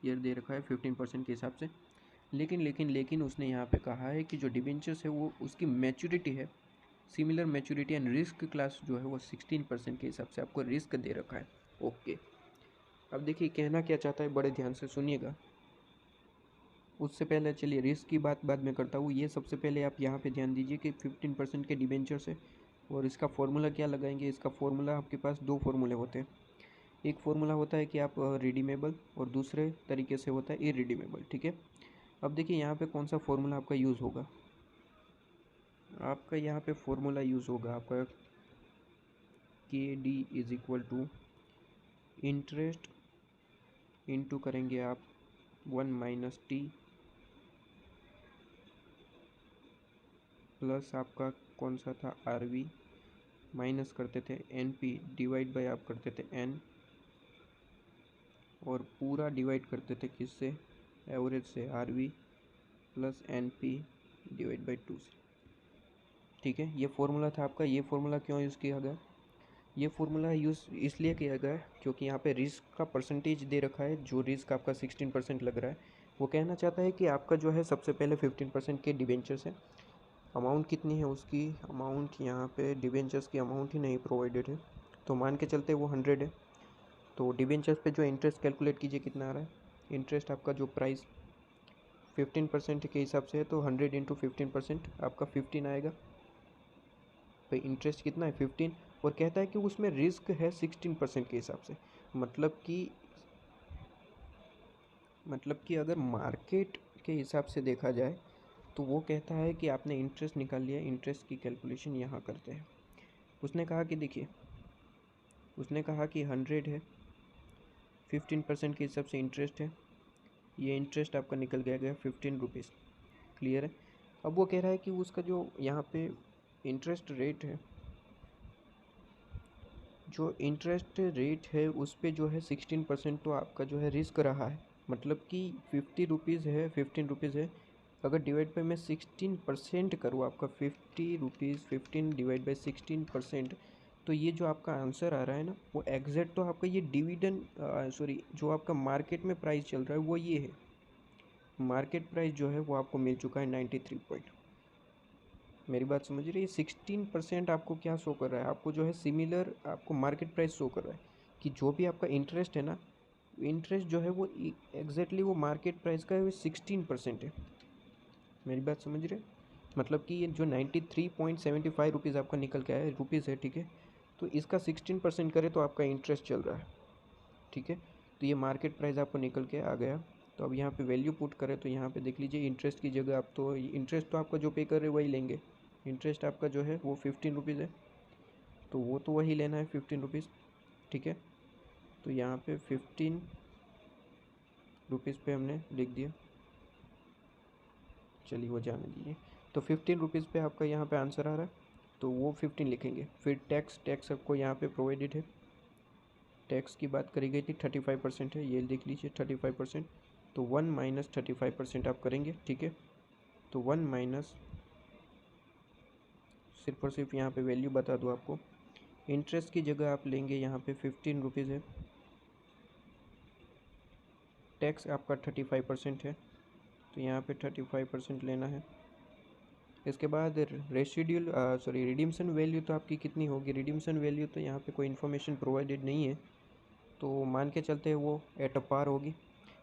ईयर दे रखा है 15% के हिसाब से। लेकिन उसने यहाँ पे कहा है कि जो डिवेंचर्स है वो उसकी मैच्योरिटी है, similar maturity and risk class जो है वो 16% के हिसाब से आपको रिस्क दे रखा है। ओके, अब देखिए कहना क्या चाहता है, बड़े ध्यान से सुनिएगा। उससे पहले चलिए रिस्क की बात बाद में करता हूँ। ये सबसे पहले आप यहाँ पे ध्यान दीजिए कि 15% के डिवेंचर्स है, और इसका फॉर्मूला क्या लगाएंगे। इसका फॉर्मूला आपके पास दो फॉर्मूले होते हैं। एक फॉर्मूला होता है कि आप रिडीमेबल, और दूसरे तरीके से होता है इरिडीमेबल, ठीक है। अब देखिए यहाँ पे कौन सा फॉर्मूला आपका यूज़ होगा। आपका यहाँ पे फॉर्मूला यूज़ होगा आपका KD is equal to interest into करेंगे आप 1 माइनस टी प्लस आपका कौन सा था RV, माइनस करते थे NP डिवाइड बाय आप करते थे N, और पूरा डिवाइड करते थे किससे, एवरेज से, RV plus NP divide by 2 से, ठीक है। ये फॉर्मूला था आपका। ये फॉर्मूला क्यों यूज़ किया गया? ये फार्मूला यूज़ इसलिए किया गया है क्योंकि यहाँ पे रिस्क का परसेंटेज दे रखा है। जो रिस्क आपका 16% लग रहा है, वो कहना चाहता है कि आपका जो है सबसे पहले 15% के डिवेंचर्स है। अमाउंट कितनी है उसकी? अमाउंट यहाँ पे डिवेंचर्स की अमाउंट ही नहीं प्रोवाइडेड है, तो मान के चलते वो 100 है। तो डिवेंचर्स पे जो इंटरेस्ट कैलकुलेट कीजिए कितना आ रहा है। इंटरेस्ट आपका जो प्राइस 15% के हिसाब से है, तो 100 इंटू 15% आपका 15 आएगा। तो इंटरेस्ट कितना है? 15। और कहता है कि उसमें रिस्क है 16% के हिसाब से। मतलब कि अगर मार्केट के हिसाब से देखा जाए तो वो कहता है कि आपने इंटरेस्ट निकाल लिया, इंटरेस्ट की कैलकुलेशन यहाँ करते हैं। उसने कहा कि देखिए, उसने कहा कि 100 है, 15% के हिसाब से इंटरेस्ट है। ये इंटरेस्ट आपका निकल गया 15 रुपीज़। क्लियर है? अब वो कह रहा है कि उसका जो यहाँ पे इंटरेस्ट रेट है, जो इंटरेस्ट रेट है उस पर जो है 16% तो आपका जो है रिस्क रहा है। मतलब कि 50 रुपीज़ है, 15 रुपीज़ है, अगर डिवाइड बाई मैं 16% करूँ आपका 50 रुपीज़, 15 डिवाइड बाई 16%, तो ये जो आपका आंसर आ रहा है ना, वो एग्जैक्ट तो आपका ये डिविडेंड जो आपका मार्केट में प्राइस चल रहा है वो ये है। मार्केट प्राइस जो है वो आपको मिल चुका है 93 पॉइंट। मेरी बात समझ रही है? 16% आपको क्या शो कर रहा है, आपको जो है सिमिलर आपको मार्केट प्राइस शो कर रहा है कि जो भी आपका इंटरेस्ट है ना, इंटरेस्ट जो है वो एग्जैक्टली वो मार्केट प्राइस का है, वो 16% है। मेरी बात समझ रहे हैं? मतलब कि ये जो 93.75 रुपीज़ आपका निकल के आया है, रुपीज़ है, ठीक है, तो इसका 16% करे तो आपका इंटरेस्ट चल रहा है, ठीक है। तो ये मार्केट प्राइस आपको निकल के आ गया। तो अब यहाँ पे वैल्यू पुट करें तो यहाँ पे देख लीजिए, इंटरेस्ट की जगह आप तो इंटरेस्ट तो आपका जो पे कर रहे वही लेंगे। इंटरेस्ट आपका जो है वो 15 रुपीज़ है, तो वो तो वही लेना है 15 रुपीज़, ठीक है। तो यहाँ पे 15 रुपीज़ पे हमने लिख दिया, चलिए वो जाने दीजिए। तो 15 रुपीज़ पे आपका यहाँ पे आंसर आ रहा है, तो वो 15 लिखेंगे। फिर टैक्स आपको यहाँ पे प्रोवाइडेड है। टैक्स की बात करी गई थी, 35% है, ये देख लीजिए 35%। तो 1 माइनस 35% आप करेंगे, ठीक है। तो 1 माइनस, सिर्फ और सिर्फ यहाँ पे वैल्यू बता दूँ आपको, इंटरेस्ट की जगह आप लेंगे यहाँ पे 15 रुपीज़ है, टैक्स आपका 35% है, तो यहाँ पे 35% लेना है। इसके बाद रेसिड्यूल सॉरी रिडीम्शन वैल्यू तो आपकी कितनी होगी, रिडीम्शन वैल्यू तो यहाँ पे कोई इन्फॉर्मेशन प्रोवाइडेड नहीं है, तो मान के चलते हैं वो एट अ पार होगी।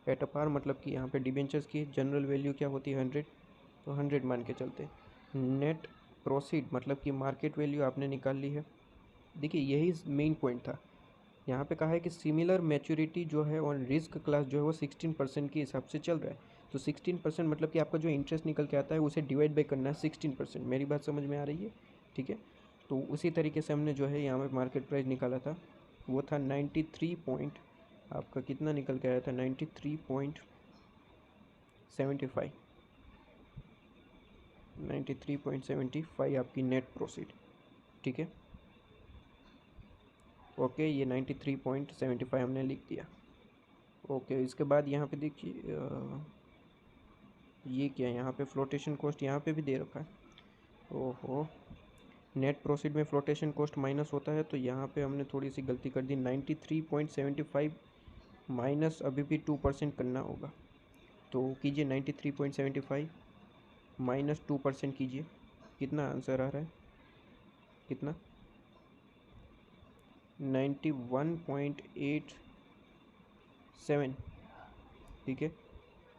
एट अ पार मतलब कि यहाँ पे डिबेंचर्स की जनरल वैल्यू क्या होती है 100, तो 100 मान के चलते हैं। नेट प्रोसीड मतलब कि मार्केट वैल्यू आपने निकाल ली है। देखिए यही मेन पॉइंट था, यहाँ पे कहा है कि सिमिलर मैच्योरिटी जो है और रिस्क क्लास जो है वो 16% के हिसाब से चल रहा है। तो 16% मतलब कि आपका जो इंटरेस्ट निकल के आता है उसे डिवाइड बाई करना है 16%। मेरी बात समझ में आ रही है, ठीक है। तो उसी तरीके से हमने जो है यहाँ पे मार्केट प्राइस निकाला था, वो था 93 पॉइंट, आपका कितना निकल के आया था 93.75, 93.75 आपकी नेट प्रोसीड, ठीक है। ओके, ये 93.75 हमने लिख दिया। ओके, इसके बाद यहाँ पे देखिए ये क्या है, यहाँ पे फ्लोटेशन कॉस्ट यहाँ पे भी दे रखा है। ओहो, नेट प्रोसीड में फ्लोटेशन कॉस्ट माइनस होता है, तो यहाँ पे हमने थोड़ी सी गलती कर दी। 93.75 माइनस अभी भी 2% करना होगा, तो कीजिए 93.75 माइनस 2% कीजिए, कितना आंसर आ रहा है, कितना 91.87, ठीक है।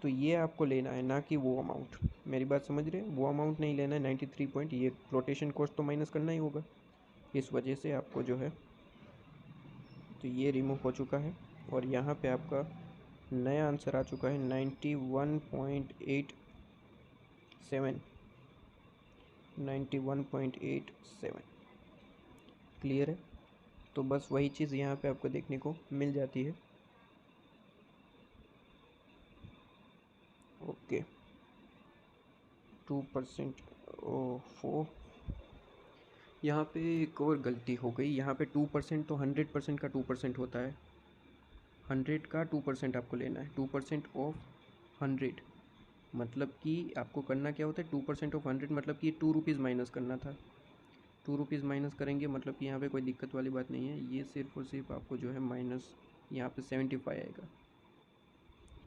तो ये आपको लेना है, ना कि वो अमाउंट। मेरी बात समझ रहे हैं? वो अमाउंट नहीं लेना है 93 पॉइंट, ये फ्लोटेशन कॉस्ट तो माइनस करना ही होगा, इस वजह से आपको जो है, तो ये रिमूव हो चुका है। और यहाँ पे आपका नया आंसर आ चुका है 91.87, 91.87, क्लियर है। तो बस वही चीज़ यहाँ पे आपको देखने को मिल जाती है। ओके, 2%, ओफो, यहाँ पे एक और गलती हो गई। यहाँ पे 2% तो 100% का 2% होता है, 100 का 2% आपको लेना है, 2% ऑफ 100 मतलब कि आपको करना क्या होता है, 2% ऑफ 100 मतलब कि 2 रुपीज़ माइनस करना था। 2 रुपीज़ माइनस करेंगे मतलब कि यहाँ पे कोई दिक्कत वाली बात नहीं है, ये सिर्फ और सिर्फ आपको जो है माइनस यहाँ पे 75 आएगा,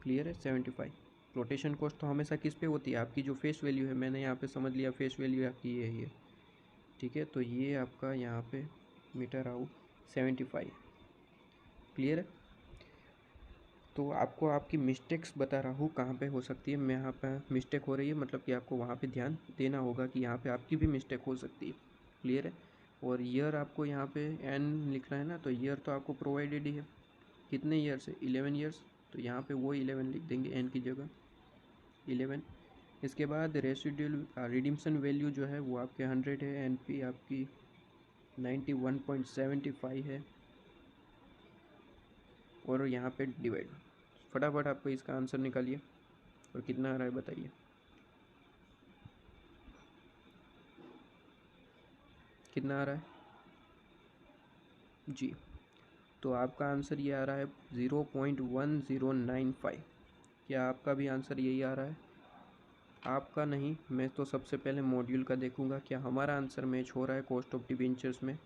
क्लियर है। 75 रोटेशन कॉस्ट तो हमेशा किस पे होती है, आपकी जो फेस वैल्यू है, मैंने यहाँ पे समझ लिया फेस वैल्यू आपकी ये है, ठीक है। तो ये आपका यहाँ पे मीटर आउट 75, क्लियर है। तो आपको आपकी मिस्टेक्स बता रहा हूँ कहाँ पे हो सकती है, मैं यहाँ पे मिस्टेक हो रही है मतलब कि आपको वहाँ पे ध्यान देना होगा कि यहाँ पे आपकी भी मिस्टेक हो सकती है, क्लियर है। और ईयर आपको यहाँ पे एन लिखना है ना, तो ईयर तो आपको प्रोवाइडेड ही है, कितने ईयर्स है 11 ईयर्स, तो यहाँ पे वो 11 लिख देंगे एन की जगह 11। इसके बाद रेसिड्यूल रिडीम्शन वैल्यू जो है वो आपके 100 है, एन पी आपकी 91.75 है, और यहाँ पे डिवाइड। फटाफट आपको इसका आंसर निकालिए और कितना आ रहा है बताइए, कितना आ रहा है जी। तो आपका आंसर ये आ रहा है 0.1095। क्या आपका भी आंसर यही आ रहा है? आपका नहीं, मैं तो सबसे पहले मॉड्यूल का देखूंगा क्या हमारा आंसर मैच हो रहा है कॉस्ट ऑफ डिबेंचर्स में।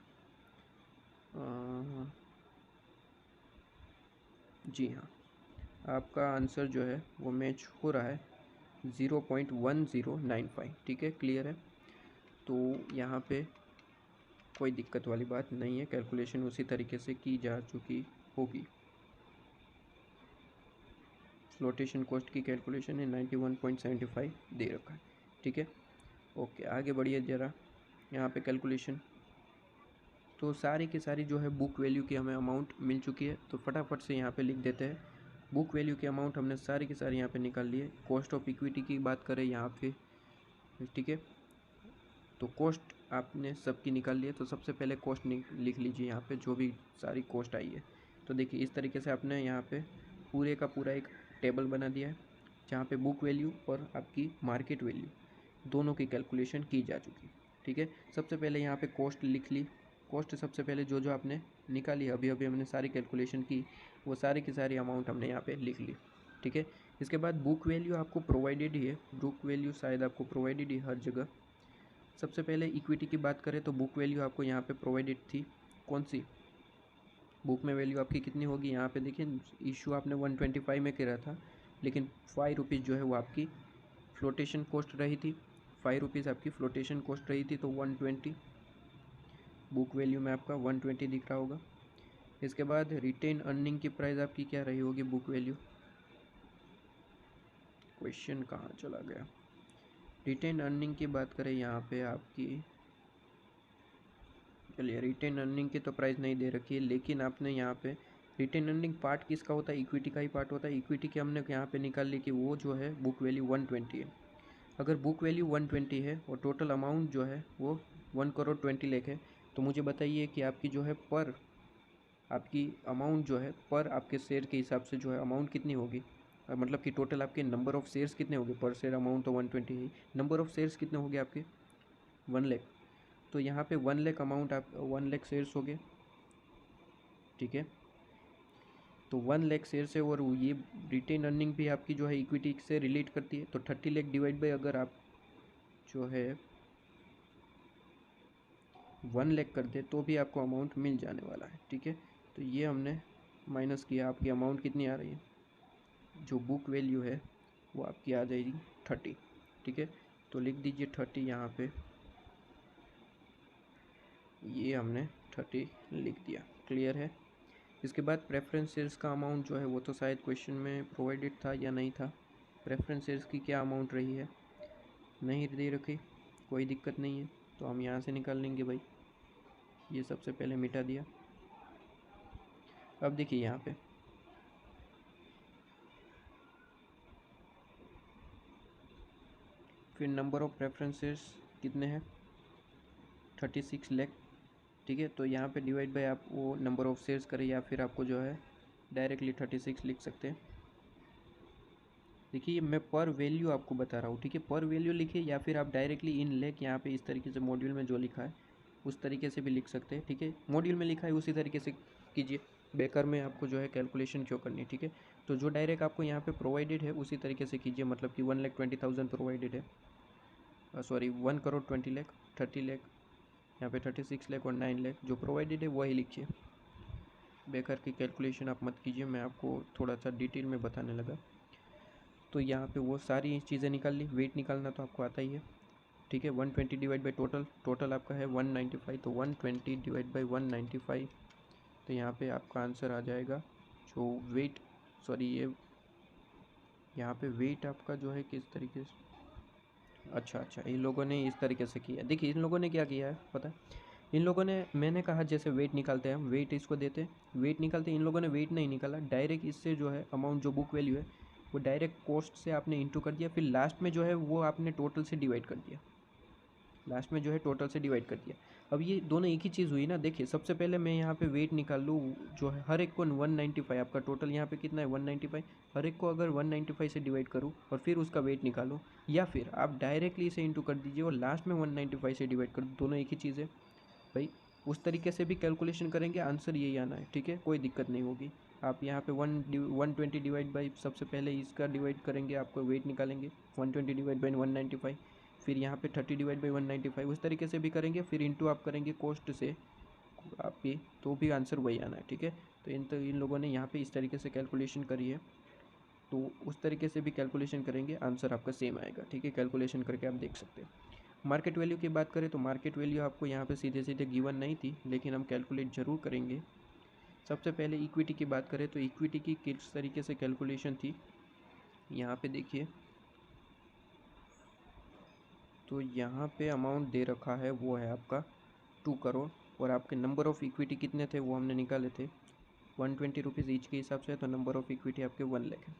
जी हाँ, आपका आंसर जो है वो मैच हो रहा है 0.1095, ठीक है, क्लियर है। तो यहाँ पे कोई दिक्कत वाली बात नहीं है, कैलकुलेशन उसी तरीके से की जा चुकी होगी। फ्लोटेशन कॉस्ट की कैलकुलेशन है 91.75 दे रखा है, ठीक है। ओके, आगे बढ़िए ज़रा यहाँ पे कैलकुलेशन। तो सारी की सारी जो है बुक वैल्यू की हमें अमाउंट मिल चुकी है, तो फटाफट से यहाँ पे लिख देते हैं। बुक वैल्यू की अमाउंट हमने सारी की सारी यहाँ पे निकाल ली है। कॉस्ट ऑफ इक्विटी की बात करें यहाँ पे, ठीक है, तो कॉस्ट आपने सबकी निकाल ली है। तो सबसे पहले कॉस्ट लिख लीजिए यहाँ पे, जो भी सारी कॉस्ट आई है। तो देखिए इस तरीके से आपने यहाँ पे पूरे का पूरा एक टेबल बना दिया है, जहाँ पे बुक वैल्यू और आपकी मार्केट वैल्यू दोनों की कैलकुलेशन की जा चुकी है, ठीक है। सबसे पहले यहाँ पे कॉस्ट लिख ली। कॉस्ट सबसे पहले जो जो आपने निकाली, अभी अभी हमने सारी कैलकुलेशन की, वो सारी की सारी अमाउंट हमने यहाँ पे लिख ली, ठीक है। इसके बाद बुक वैल्यू आपको प्रोवाइडेड ही है, बुक वैल्यू शायद आपको प्रोवाइडेड ही हर जगह। सबसे पहले इक्विटी की बात करें तो बुक वैल्यू आपको यहाँ पे प्रोवाइडेड थी। कौन सी बुक में वैल्यू आपकी कितनी होगी, यहाँ पे देखिए इशू आपने 125 में करा था, लेकिन 5 रुपीज़ जो है वो आपकी फ्लोटेशन कॉस्ट रही थी। 5 रुपीज़ आपकी फ्लोटेशन कॉस्ट रही थी, तो 120 बुक वैल्यू में आपका 120 दिख रहा होगा। इसके बाद रिटेन अर्निंग की प्राइस आपकी क्या रही होगी बुक वैल्यू, क्वेश्चन कहाँ चला गया। रिटेन अर्निंग की बात करें यहाँ पे आपकी, चलिए रिटेन अर्निंग की तो प्राइस नहीं दे रखी है, लेकिन आपने यहाँ पे रिटेन अर्निंग पार्ट किसका होता है, इक्विटी का ही पार्ट होता है। इक्विटी की हमने यहाँ पे निकाल ली कि वो जो है बुक वैल्यू 120 है। अगर बुक वैल्यू 120 है और टोटल अमाउंट जो है वो 1,20,00,000 है, तो मुझे बताइए कि आपकी जो है पर आपकी अमाउंट जो है पर आपके शेयर के हिसाब से जो है अमाउंट कितनी होगी, मतलब कि टोटल आपके नंबर ऑफ़ शेयर्स कितने होंगे। पर शेयर अमाउंट तो 120 है, नंबर ऑफ़ शेयर्स कितने होंगे आपके 1 लाख। तो यहाँ पे 1 लाख अमाउंट आप 1 लाख शेयर्स हो गए, ठीक है। तो 1 लाख शेयर्स है और ये रिटेन अर्निंग भी आपकी जो है इक्विटी से रिलेट करती है। तो 30 लाख डिवाइड बाई अगर आप जो है 1 लाख कर दे तो भी आपको अमाउंट मिल जाने वाला है, ठीक है। तो ये हमने माइनस किया, आपकी अमाउंट कितनी आ रही है, जो बुक वैल्यू है वो आपकी आ जाएगी 30, ठीक है। तो लिख दीजिए 30 यहाँ पे, ये हमने 30 लिख दिया, क्लियर है। इसके बाद प्रेफरेंस शेयर्स का अमाउंट जो है वो तो शायद क्वेश्चन में प्रोवाइडेड था या नहीं था। प्रेफरेंस शेयर्स की क्या अमाउंट रही है, नहीं दे रखी, कोई दिक्कत नहीं है, तो हम यहाँ से निकाल लेंगे भाई। ये सबसे पहले मिटा दिया। अब देखिए यहाँ पे फिर नंबर ऑफ प्रेफरेंस शेयर्स कितने हैं 36 लाख, ठीक है। तो यहाँ पे डिवाइड बाय आप वो नंबर ऑफ शेयर्स करें या फिर आपको जो है डायरेक्टली 36 लिख सकते हैं। देखिए मैं पर वैल्यू आपको बता रहा हूँ, ठीक है। पर वैल्यू लिखिए या फिर आप डायरेक्टली इन लेक यहाँ पे इस तरीके से मॉड्यूल में जो लिखा है उस तरीके से भी लिख सकते हैं, ठीक है। मॉड्यूल में लिखा है उसी तरीके से कीजिए, बेकर में आपको जो है कैलकुलेशन क्यों करनी है, ठीक है। तो जो डायरेक्ट आपको यहाँ पे प्रोवाइडेड है उसी तरीके से कीजिए, मतलब कि 1,20,000 प्रोवाइडेड है, सॉरी 1,20,00,000, 30 लाख यहाँ पे 36 लाख और 9 लाख जो प्रोवाइडेड है वही लिखिए। बेकर की कैलकुलेशन आप मत कीजिए, मैं आपको थोड़ा सा डिटेल में बताने लगा। तो यहाँ पे वो सारी चीज़ें निकाल ली, वेट निकालना तो आपको आता ही है, ठीक है। 120 डिवाइड बाई टोटल आपका है 195, तो 120 डिवाइड बाई 195, तो यहाँ पे आपका आंसर आ जाएगा जो वेट, सॉरी ये यहाँ पे वेट आपका जो है किस तरीके से, अच्छा इन लोगों ने इस तरीके से किया। देखिए इन लोगों ने क्या किया है पता है, इन लोगों ने, मैंने कहा जैसे वेट निकालते हैं हम, वेट इसको देते हैं, वेट निकालते हैं, इन लोगों ने वेट नहीं निकाला, डायरेक्ट इससे जो है अमाउंट जो बुक वैल्यू है वो डायरेक्ट कॉस्ट से आपने इंटू कर दिया, फिर लास्ट में जो है वो आपने टोटल से डिवाइड कर दिया, लास्ट में जो है टोटल से डिवाइड कर दिया। अब ये दोनों एक ही चीज़ हुई ना। देखिए सबसे पहले मैं यहाँ पे वेट निकाल लूँ, जो है हर एक को 195, आपका टोटल यहाँ पे कितना है 195, हर एक को अगर 195 से डिवाइड करूँ और फिर उसका वेट निकालूँ, या फिर आप डायरेक्टली इसे इंटू कर दीजिए और लास्ट में 195 से डिवाइड कर, दोनों एक ही चीज़ है भाई। उस तरीके से भी कैलकुलेशन करेंगे, आंसर यही आना है, ठीक है, कोई दिक्कत नहीं होगी। आप यहाँ पे 120 डिवाइड बाई, सबसे पहले इसका डिवाइड करेंगे, आपको वेट निकालेंगे 120 डिवाइड बाई 195, फिर यहाँ पे 30 डिवाइड बाई 195, उस तरीके से भी करेंगे, फिर इंटू आप करेंगे कॉस्ट से आपकी, तो भी आंसर वही आना है, ठीक है। तो इन लोगों ने यहाँ पे इस तरीके से कैलकुलेशन करी है, तो उस तरीके से भी कैलकुलेशन करेंगे, आंसर आपका सेम आएगा, ठीक है। कैलकुलेशन करके आप देख सकते हैं। मार्केट वैल्यू की बात करें तो मार्केट वैल्यू आपको यहाँ पे सीधे सीधे गिवन नहीं थी, लेकिन हम कैलकुलेट ज़रूर करेंगे। सबसे पहले इक्विटी की बात करें तो इक्विटी की किस तरीके से कैलकुलेशन थी, यहाँ पे देखिए। तो यहाँ पे अमाउंट दे रखा है वो है आपका 2 करोड़, और आपके नंबर ऑफ़ इक्विटी कितने थे वो हमने निकाले थे 120 रुपीज़ ईच के हिसाब से, तो नंबर ऑफ़ इक्विटी आपके 1 लाख है।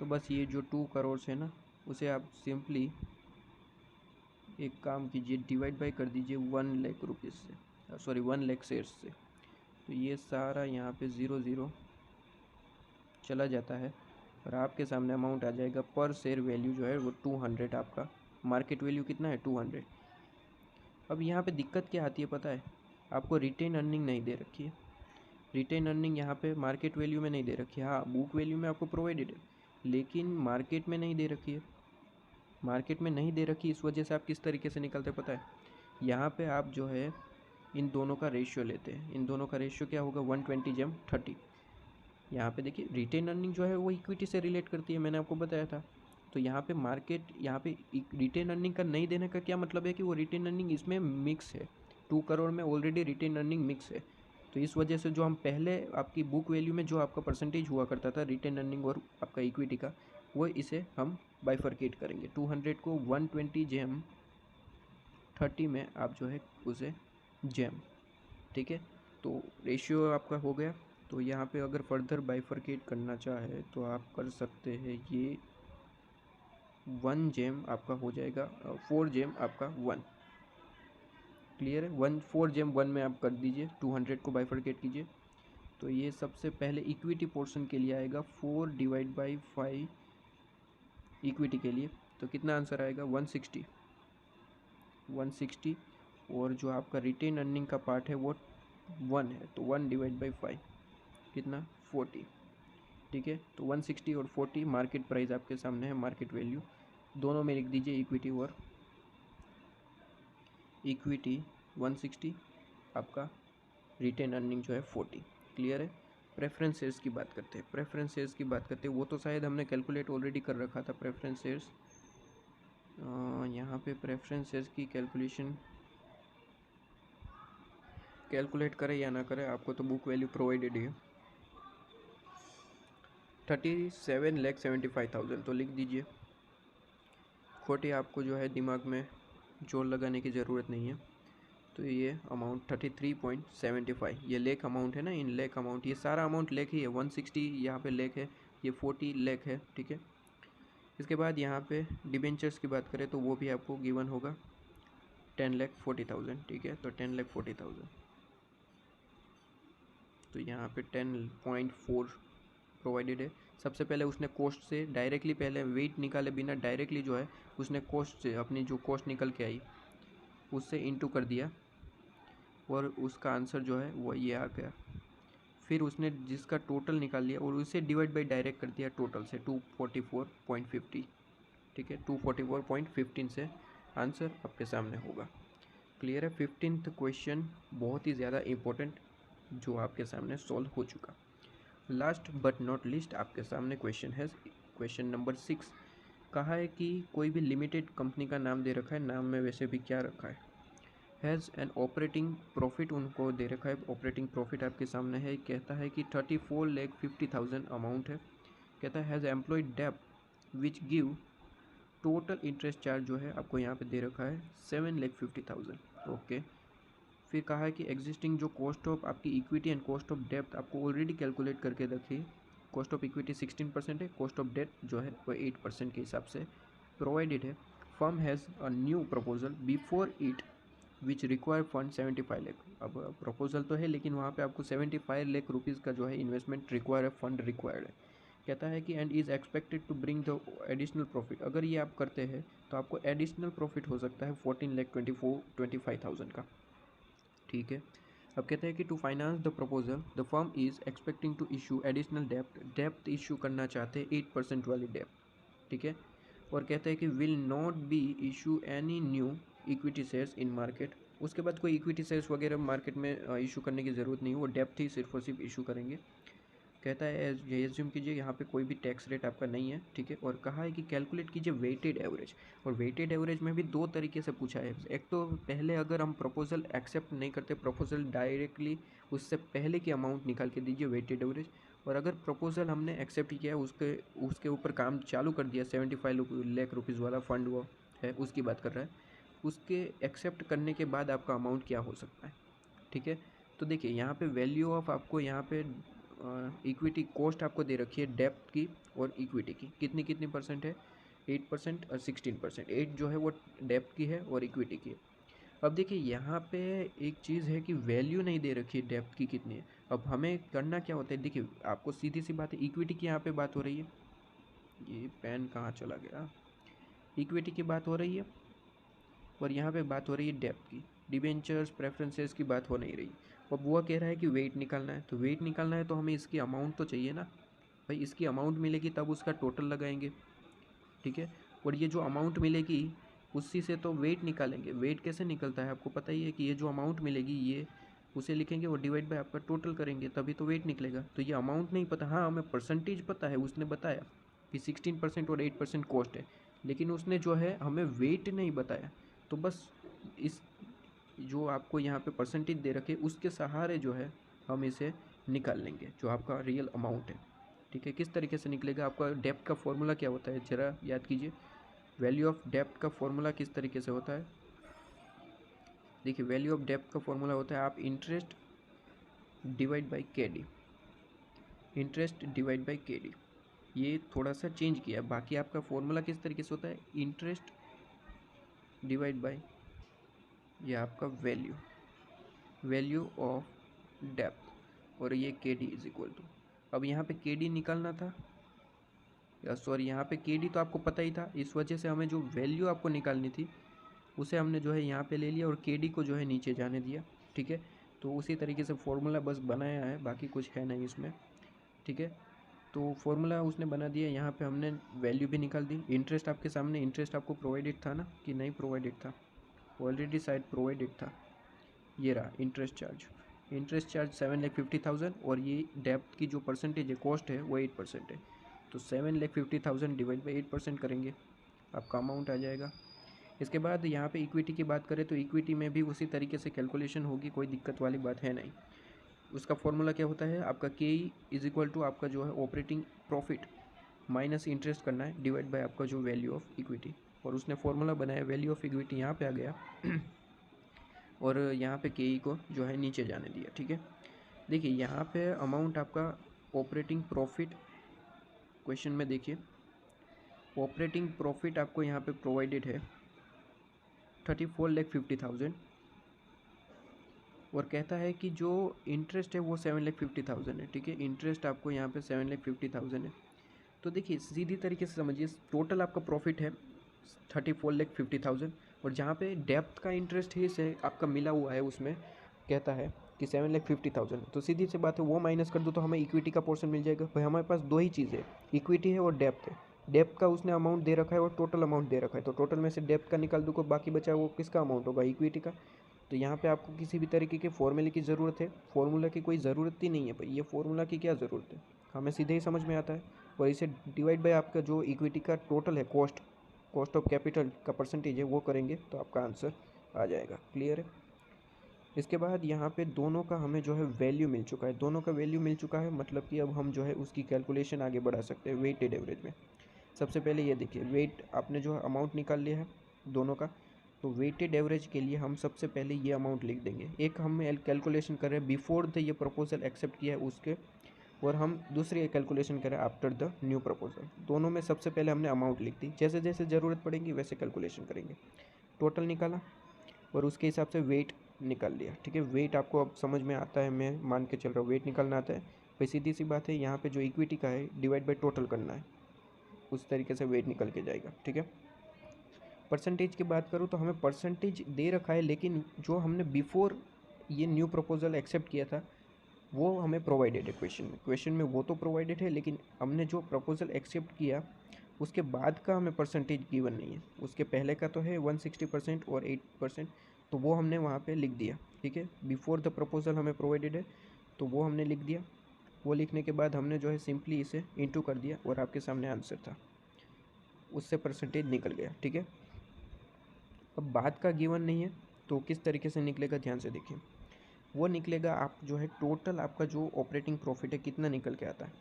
तो बस ये जो 2 करोड़ है ना, उसे आप सिंपली एक काम कीजिए, डिवाइड बाई कर दीजिए 1 लाख रुपीज़ से, सॉरी 1 लाख शेयर्स से। तो ये सारा यहाँ पे 0 0 चला जाता है, और आपके सामने अमाउंट आ जाएगा पर शेयर वैल्यू जो है वो 200, आपका मार्केट वैल्यू कितना है 200। अब यहाँ पे दिक्कत क्या आती है पता है, आपको रिटेन अर्निंग नहीं दे रखी है। रिटेन अर्निंग यहाँ पे मार्केट वैल्यू में नहीं दे रखी है, हाँ बुक वैल्यू में आपको प्रोवाइडेड है, लेकिन मार्केट में नहीं दे रखी है। मार्केट में नहीं दे रखी, इस वजह से आप किस तरीके से निकलते पता है, यहाँ पे आप जो है इन दोनों का रेशियो लेते हैं। इन दोनों का रेशियो क्या होगा 120/30। यहाँ पे देखिए रिटेन अर्निंग जो है वो इक्विटी से रिलेट करती है, मैंने आपको बताया था। तो यहाँ पे मार्केट, यहाँ पे रिटेन अर्निंग का नहीं देने का क्या मतलब है कि वो रिटेन अर्निंग इसमें मिक्स है, 2 करोड़ में ऑलरेडी रिटेन अर्निंग मिक्स है। तो इस वजह से जो हम पहले आपकी बुक वैल्यू में जो आपका परसेंटेज हुआ करता था रिटेन अर्निंग और आपका इक्विटी का, वो इसे हम बाइफरकेट करेंगे। 200 को 120/30 में आप जो है उसे जैम, ठीक है। तो रेशियो आपका हो गया। तो यहाँ पे अगर फर्दर बाइफरकेट करना चाहे तो आप कर सकते हैं, ये 1 जेम आपका हो जाएगा 4 जेम आपका 1, क्लियर है। 4 जेम 1 में आप कर दीजिए, 200 को बाइफरकेट कीजिए। तो ये सबसे पहले इक्विटी पोर्शन के लिए आएगा 4/5 इक्विटी के लिए, तो कितना आंसर आएगा 160। और जो आपका रिटेन अर्निंग का पार्ट है वो 1 है, तो 1/5 कितना 40, ठीक है। तो 160 और 40 मार्केट प्राइस आपके सामने है, मार्केट वैल्यू दोनों में लिख दीजिए, इक्विटी और इक्विटी 160, आपका रिटेन अर्निंग जो है 40, क्लियर है। प्रेफरेंस शेयर्स की बात करते हैं। प्रेफरेंस शेयर्स की बात करते हैं, वो तो शायद हमने कैलकुलेट ऑलरेडी कर रखा था प्रेफरेंस शेयर्स। यहाँ पे प्रेफरेंस शेयर्स की कैलकुलेट करें या ना करें, आपको तो बुक वैल्यू प्रोवाइडेड है 37,75,000, तो लिख दीजिए 40, आपको जो है दिमाग में जोर लगाने की ज़रूरत नहीं है। तो ये अमाउंट 33.75, ये लेख अमाउंट है ना, इन लेख अमाउंट, ये सारा अमाउंट लेख ही है। 160 यहाँ पे लेख है, ये 40 लेख है, ठीक है। इसके बाद यहाँ पे डिबेंचर्स की बात करें तो वो भी आपको गिवन होगा 10,40,000, ठीक है। तो 10,40,000, तो यहाँ पे 10.4 प्रोवाइडेड है। सबसे पहले उसने कॉस्ट से डायरेक्टली, पहले वेट निकाले बिना डायरेक्टली जो है उसने कॉस्ट से अपनी जो कॉस्ट निकल के आई उससे इंटू कर दिया, और उसका आंसर जो है वो ये आ गया। फिर उसने जिसका टोटल निकाल लिया और उसे डिवाइड बाई डायरेक्ट कर दिया टोटल से 244.50, ठीक है। 244.15 से आंसर आपके सामने होगा, क्लियर है। 15th क्वेश्चन बहुत ही ज़्यादा इम्पोर्टेंट जो आपके सामने सॉल्व हो चुका। लास्ट बट नॉट लिस्ट आपके सामने क्वेश्चन है, क्वेश्चन नंबर 6। कहा है कि कोई भी लिमिटेड कंपनी का नाम दे रखा है, नाम में वैसे भी क्या रखा है, हैज़ एन ऑपरेटिंग प्रॉफिट उनको दे रखा है, ऑपरेटिंग प्रॉफिट आपके सामने है। कहता है कि 34,50,000 अमाउंट है। कहता है हैज़ एम्प्लॉयड डेब्ट which give total interest charge जो है आपको यहाँ पे दे रखा है 7,50,000, ओके। फिर कहा है कि एग्जिस्टिंग जो कॉस्ट ऑफ आपकी इक्विटी एंड कॉस्ट ऑफ डेब्ट आपको ऑलरेडी कैलकुलेट करके रखिए। कॉस्ट ऑफ इक्विटी 16% है, कॉस्ट ऑफ डेट जो है वो 8% के हिसाब से प्रोवाइडेड है। Firm has a new proposal before it which require fund 75 lakh. अब प्रपोजल तो है लेकिन वहाँ पे आपको 75 लाख रुपीज़ का जो है इन्वेस्टमेंट रिक्वायर है, फंड रिक्वायर्ड है। कहता है कि and is expected to bring the additional profit, अगर ये आप करते हैं तो आपको एडिशनल प्रॉफिट हो सकता है 14,25,000 का, ठीक है। अब कहते हैं कि to finance the proposal the firm is expecting to issue additional डेप्ट इशू करना चाहते हैं 8% वाली डेप्ट, ठीक है। और कहते हैं कि will not be issue any new equity shares in market. उसके बाद कोई इक्विटी शेयर्स वगैरह मार्केट में इशू करने की ज़रूरत नहीं है, वो डेप्ट ही सिर्फ और सिर्फ इशू करेंगे। कहता है ये एज्यूम कीजिए यहाँ पे कोई भी टैक्स रेट आपका नहीं है, ठीक है। और कहा है कि कैलकुलेट कीजिए वेटेड एवरेज, और वेटेड एवरेज में भी दो तरीके से पूछा है। एक तो पहले अगर हम प्रपोजल एक्सेप्ट नहीं करते, प्रपोजल डायरेक्टली उससे पहले की अमाउंट निकाल के दीजिए वेटेड एवरेज, और अगर प्रपोजल हमने एक्सेप्ट किया उसके ऊपर काम चालू कर दिया, 75 लाख रुपीज़ वाला फंड वो है उसकी बात कर रहा है, उसके एक्सेप्ट करने के बाद आपका अमाउंट क्या हो सकता है, ठीक है। तो देखिए यहाँ पे वैल्यू ऑफ आपको यहाँ पे इक्विटी कॉस्ट आपको दे रखी है डेप्थ की और इक्विटी की, कितनी कितनी परसेंट है, 8% और 16%। 8 जो है वो डेप्थ की है और इक्विटी की है। अब देखिए यहाँ पे एक चीज़ है कि वैल्यू नहीं दे रखी है डेप्थ की कितनी है। अब हमें करना क्या होता है, देखिए आपको सीधी सी बात है, इक्विटी की यहाँ पे बात हो रही है, ये पेन कहाँ चला गया, इक्विटी की बात हो रही है और यहाँ पे बात हो रही है डेप्थ की, डिबेंचर्स प्रेफरेंसेस की बात हो नहीं रही। अब वो कह रहा है कि वेट निकालना है, तो वेट निकालना है तो हमें इसकी अमाउंट तो चाहिए ना भाई, इसकी अमाउंट मिलेगी तब उसका टोटल लगाएंगे, ठीक है। और ये जो अमाउंट मिलेगी उसी से तो वेट निकालेंगे। वेट कैसे निकलता है आपको पता ही है कि ये जो अमाउंट मिलेगी ये उसे लिखेंगे और डिवाइड बाय आपका टोटल करेंगे तभी तो वेट निकलेगा। तो ये अमाउंट नहीं पता, हाँ हमें परसेंटेज पता है, उसने बताया कि 16% और 8% कॉस्ट है, लेकिन उसने जो है हमें वेट नहीं बताया। तो बस इस जो आपको यहाँ पे परसेंटेज दे रखे उसके सहारे जो है हम इसे निकाल लेंगे जो आपका रियल अमाउंट है, ठीक है। किस तरीके से निकलेगा, आपका डेप्थ का फॉर्मूला क्या होता है ज़रा याद कीजिए, वैल्यू ऑफ डेप्थ का फॉर्मूला किस तरीके से होता है। देखिए वैल्यू ऑफ डेप्थ का फॉर्मूला होता है आप इंटरेस्ट डिवाइड बाई के डी, इंटरेस्ट डिवाइड बाई के डी, ये थोड़ा सा चेंज किया। बाकी आपका फॉर्मूला किस तरीके से होता है, इंटरेस्ट डिवाइड बाई ये आपका वैल्यू ऑफ डेप्थ और ये के डी इज इक्वल टू, अब यहाँ पे के डी निकालना था, या सॉरी यहाँ पे के डी तो आपको पता ही था, इस वजह से हमें जो वैल्यू आपको निकालनी थी उसे हमने जो है यहाँ पे ले लिया और के डी को जो है नीचे जाने दिया, ठीक है। तो उसी तरीके से फॉर्मूला बस बनाया है, बाकी कुछ है नहीं इसमें, ठीक है। तो फॉर्मूला उसने बना दिया, यहाँ पे हमने वैल्यू भी निकाल दी। इंटरेस्ट आपके सामने, इंटरेस्ट आपको प्रोवाइडेड था ना कि नहीं प्रोवाइडेड था, ऑलरेडी शायद प्रोवाइडेड था, ये रहा इंटरेस्ट चार्ज। इंटरेस्ट चार्ज 7,50,000 और ये डेप्थ की जो परसेंटेज है कॉस्ट है वो 8% है, तो 7,50,000 डिवाइड बाई 8% करेंगे, आपका अमाउंट आ जाएगा। इसके बाद यहाँ पे इक्विटी की बात करें तो इक्विटी में भी उसी तरीके से कैलकुलेशन होगी, कोई दिक्कत वाली बात है नहीं। उसका फॉर्मूला क्या होता है आपका, के ई इज इक्वल टू आपका जो है ऑपरेटिंग प्रॉफिट माइनस इंटरेस्ट करना है डिवाइड बाय आपका जो वैल्यू ऑफ इक्विटी, और उसने फॉर्मूला बनाया वैल्यू ऑफ इक्विटी यहाँ पे आ गया और यहाँ पे के ई को जो है नीचे जाने दिया, ठीक है। देखिए यहाँ पे अमाउंट आपका ऑपरेटिंग प्रॉफिट, क्वेश्चन में देखिए ऑपरेटिंग प्रॉफिट आपको यहाँ पे प्रोवाइडेड है 34,50,000 और कहता है कि जो इंटरेस्ट है वो 7,50,000 है, ठीक है। इंटरेस्ट आपको यहाँ पे 7,50,000 है। तो देखिए सीधी तरीके से समझिए, टोटल आपका प्रॉफिट है 34,50,000 और जहाँ पे डेप्थ का इंटरेस्ट ही से आपका मिला हुआ है उसमें कहता है कि 7,50,000, तो सीधी सी बात है वो माइनस कर दो तो हमें इक्विटी का पोर्शन मिल जाएगा। भाई हमारे पास दो ही चीज़ है, इक्विटी है और डेप्थ है। डेप्थ का उसने अमाउंट दे रखा है और टोटल अमाउंट दे रखा है, तो टोटल में से डेप्थ का निकाल दो, को बाकी बचा वो किसका अमाउंट होगा, इक्विटी का। तो यहाँ पे आपको किसी भी तरीके के फॉर्मूले की ज़रूरत है, फॉर्मूला की कोई ज़रूरत ही नहीं है भाई, ये फॉर्मूला की क्या ज़रूरत है, हमें सीधे ही समझ में आता है। और इसे डिवाइड बाय आपका जो इक्विटी का टोटल है कॉस्ट ऑफ कैपिटल का परसेंटेज है वो करेंगे तो आपका आंसर आ जाएगा। क्लियर है। इसके बाद यहाँ पे दोनों का हमें जो है वैल्यू मिल चुका है, दोनों का वैल्यू मिल चुका है, मतलब कि अब हम जो है उसकी कैलकुलेशन आगे बढ़ा सकते हैं वेटेड एवरेज में। सबसे पहले ये देखिए वेट आपने जो है अमाउंट निकाल लिया है दोनों का, तो वेटेड एवरेज के लिए हम सबसे पहले ये अमाउंट लिख देंगे। एक हम कैलकुलेशन कर रहे हैं बिफोर द ये प्रपोजल एक्सेप्ट किया है उसके, और हम दूसरी कैलकुलेशन करें आफ्टर द न्यू प्रपोजल। दोनों में सबसे पहले हमने अमाउंट लिख दी, जैसे जैसे ज़रूरत पड़ेगी वैसे कैलकुलेशन करेंगे। टोटल निकाला और उसके हिसाब से वेट निकाल लिया, ठीक है। वेट आपको अब समझ में आता है, मैं मान के चल रहा हूँ वेट निकालना आता है भाई, सीधी सी बात है यहाँ पे जो इक्विटी का है डिवाइड बाई टोटल करना है, उस तरीके से वेट निकल के जाएगा, ठीक है। परसेंटेज की बात करूँ तो हमें परसेंटेज दे रखा है, लेकिन जो हमने बिफोर ये न्यू प्रपोजल एक्सेप्ट किया था वो हमें प्रोवाइडेड है क्वेश्चन में वो तो प्रोवाइडेड है, लेकिन हमने जो प्रपोजल एक्सेप्ट किया उसके बाद का हमें परसेंटेज गिवन नहीं है। उसके पहले का तो है 160% और 8%, तो वो हमने वहाँ पे लिख दिया, ठीक है। बिफोर द प्रपोजल हमें प्रोवाइडेड है तो वो हमने लिख दिया, वो लिखने के बाद हमने जो है सिंपली इसे इंटू कर दिया और आपके सामने आंसर था, उससे परसेंटेज निकल गया। ठीक है, अब बाद का गिवन नहीं है तो किस तरीके से निकलेगा ध्यान से देखिए। वो निकलेगा आप जो है टोटल आपका जो ऑपरेटिंग प्रॉफिट है कितना निकल के आता है,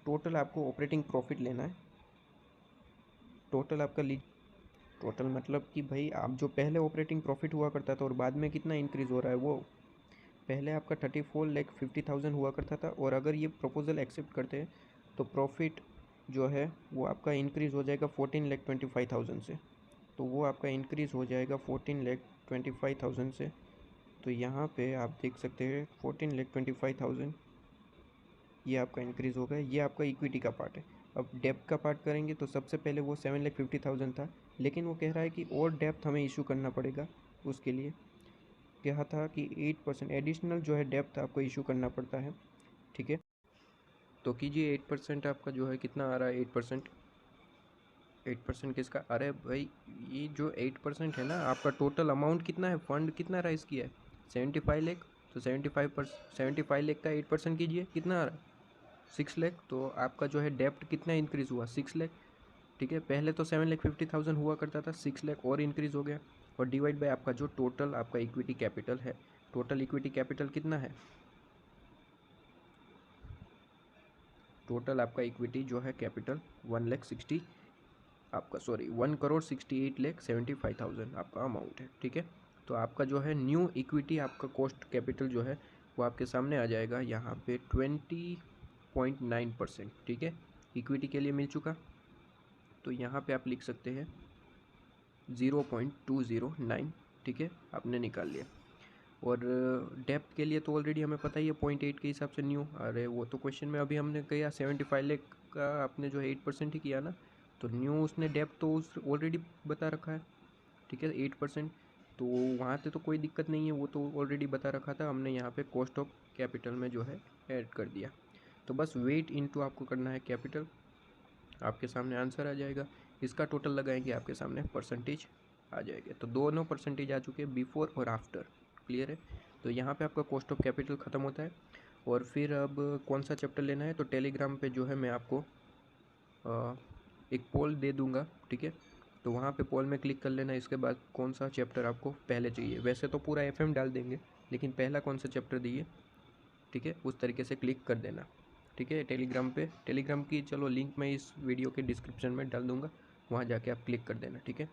टोटल आपको ऑपरेटिंग प्रॉफिट लेना है। टोटल आपका टोटल मतलब कि भाई आप जो पहले ऑपरेटिंग प्रॉफिट हुआ करता था और बाद में कितना इंक्रीज़ हो रहा है, वो पहले आपका 34,50,000 हुआ करता था और अगर ये प्रपोजल एक्सेप्ट करते हैं तो प्रॉफिट जो है वो आपका इंक्रीज़ हो जाएगा 14,25,000 से। तो वो आपका इंक्रीज़ हो जाएगा 14,25,000 से। तो यहाँ पे आप देख सकते हैं 14,25,000 ये आपका इंक्रीज़ होगा। ये आपका इक्विटी का पार्ट है। अब डेप्थ का पार्ट करेंगे तो सबसे पहले वो 7,50,000 था, लेकिन वो कह रहा है कि और डेप्थ हमें इशू करना पड़ेगा। उसके लिए कहा था कि 8% एडिशनल जो है डेप्थ आपको इशू करना पड़ता है। ठीक है, तो कीजिए 8% आपका जो है कितना आ रहा है, 8%। 8% किसका? अरे भाई ये जो 8% है ना, आपका टोटल अमाउंट कितना है, फंड कितना राइज किया है, 75 लाख। तो 75 लाख का 8% कीजिए, कितना आ रहा है, 6 लाख। तो आपका जो है डेप्ट कितना इंक्रीज़ हुआ, 6 लाख। ठीक है, पहले तो 7,50,000 हुआ करता था, 6 लाख और इंक्रीज़ हो गया, और डिवाइड बाय आपका जो टोटल आपका इक्विटी कैपिटल है। टोटल इक्विटी कैपिटल कितना है, टोटल आपका इक्विटी जो है कैपिटल 1,68,75,000 आपका अमाउंट है। ठीक है, तो आपका जो है न्यू इक्विटी आपका कॉस्ट कैपिटल जो है वो आपके सामने आ जाएगा यहाँ पे 20.9%। ठीक है, इक्विटी के लिए मिल चुका, तो यहाँ पे आप लिख सकते हैं 0.209। ठीक है, आपने निकाल लिया। और डेप्थ के लिए तो ऑलरेडी हमें पता ही है 0.8 के हिसाब से न्यू। अरे वो तो क्वेश्चन में अभी हमने किया 75 लाख का, आपने जो है 8% ही किया ना, तो न्यू उसने डेप्थ तो उस ऑलरेडी बता रखा है। ठीक है, 8%, तो वहाँ से तो कोई दिक्कत नहीं है, वो तो ऑलरेडी बता रखा था, हमने यहाँ पे कॉस्ट ऑफ कैपिटल में जो है ऐड कर दिया। तो बस वेट इनटू आपको करना है कैपिटल, आपके सामने आंसर आ जाएगा। इसका टोटल लगाएंगे, आपके सामने परसेंटेज आ जाएगा। तो दोनों परसेंटेज आ चुके हैं, बिफोर और आफ्टर। क्लियर है, तो यहाँ पे आपका कॉस्ट ऑफ कैपिटल ख़त्म होता है। और फिर अब कौन सा चैप्टर लेना है, तो टेलीग्राम पे जो है मैं आपको एक पोल दे दूँगा। ठीक है, तो वहाँ पे पोल में क्लिक कर लेना। इसके बाद कौन सा चैप्टर आपको पहले चाहिए, वैसे तो पूरा FM डाल देंगे, लेकिन पहला कौन सा चैप्टर दिए, ठीक है, उस तरीके से क्लिक कर देना। ठीक है, टेलीग्राम पे, टेलीग्राम की चलो लिंक मैं इस वीडियो के डिस्क्रिप्शन में डाल दूँगा, वहाँ जाके आप क्लिक कर देना। ठीक है।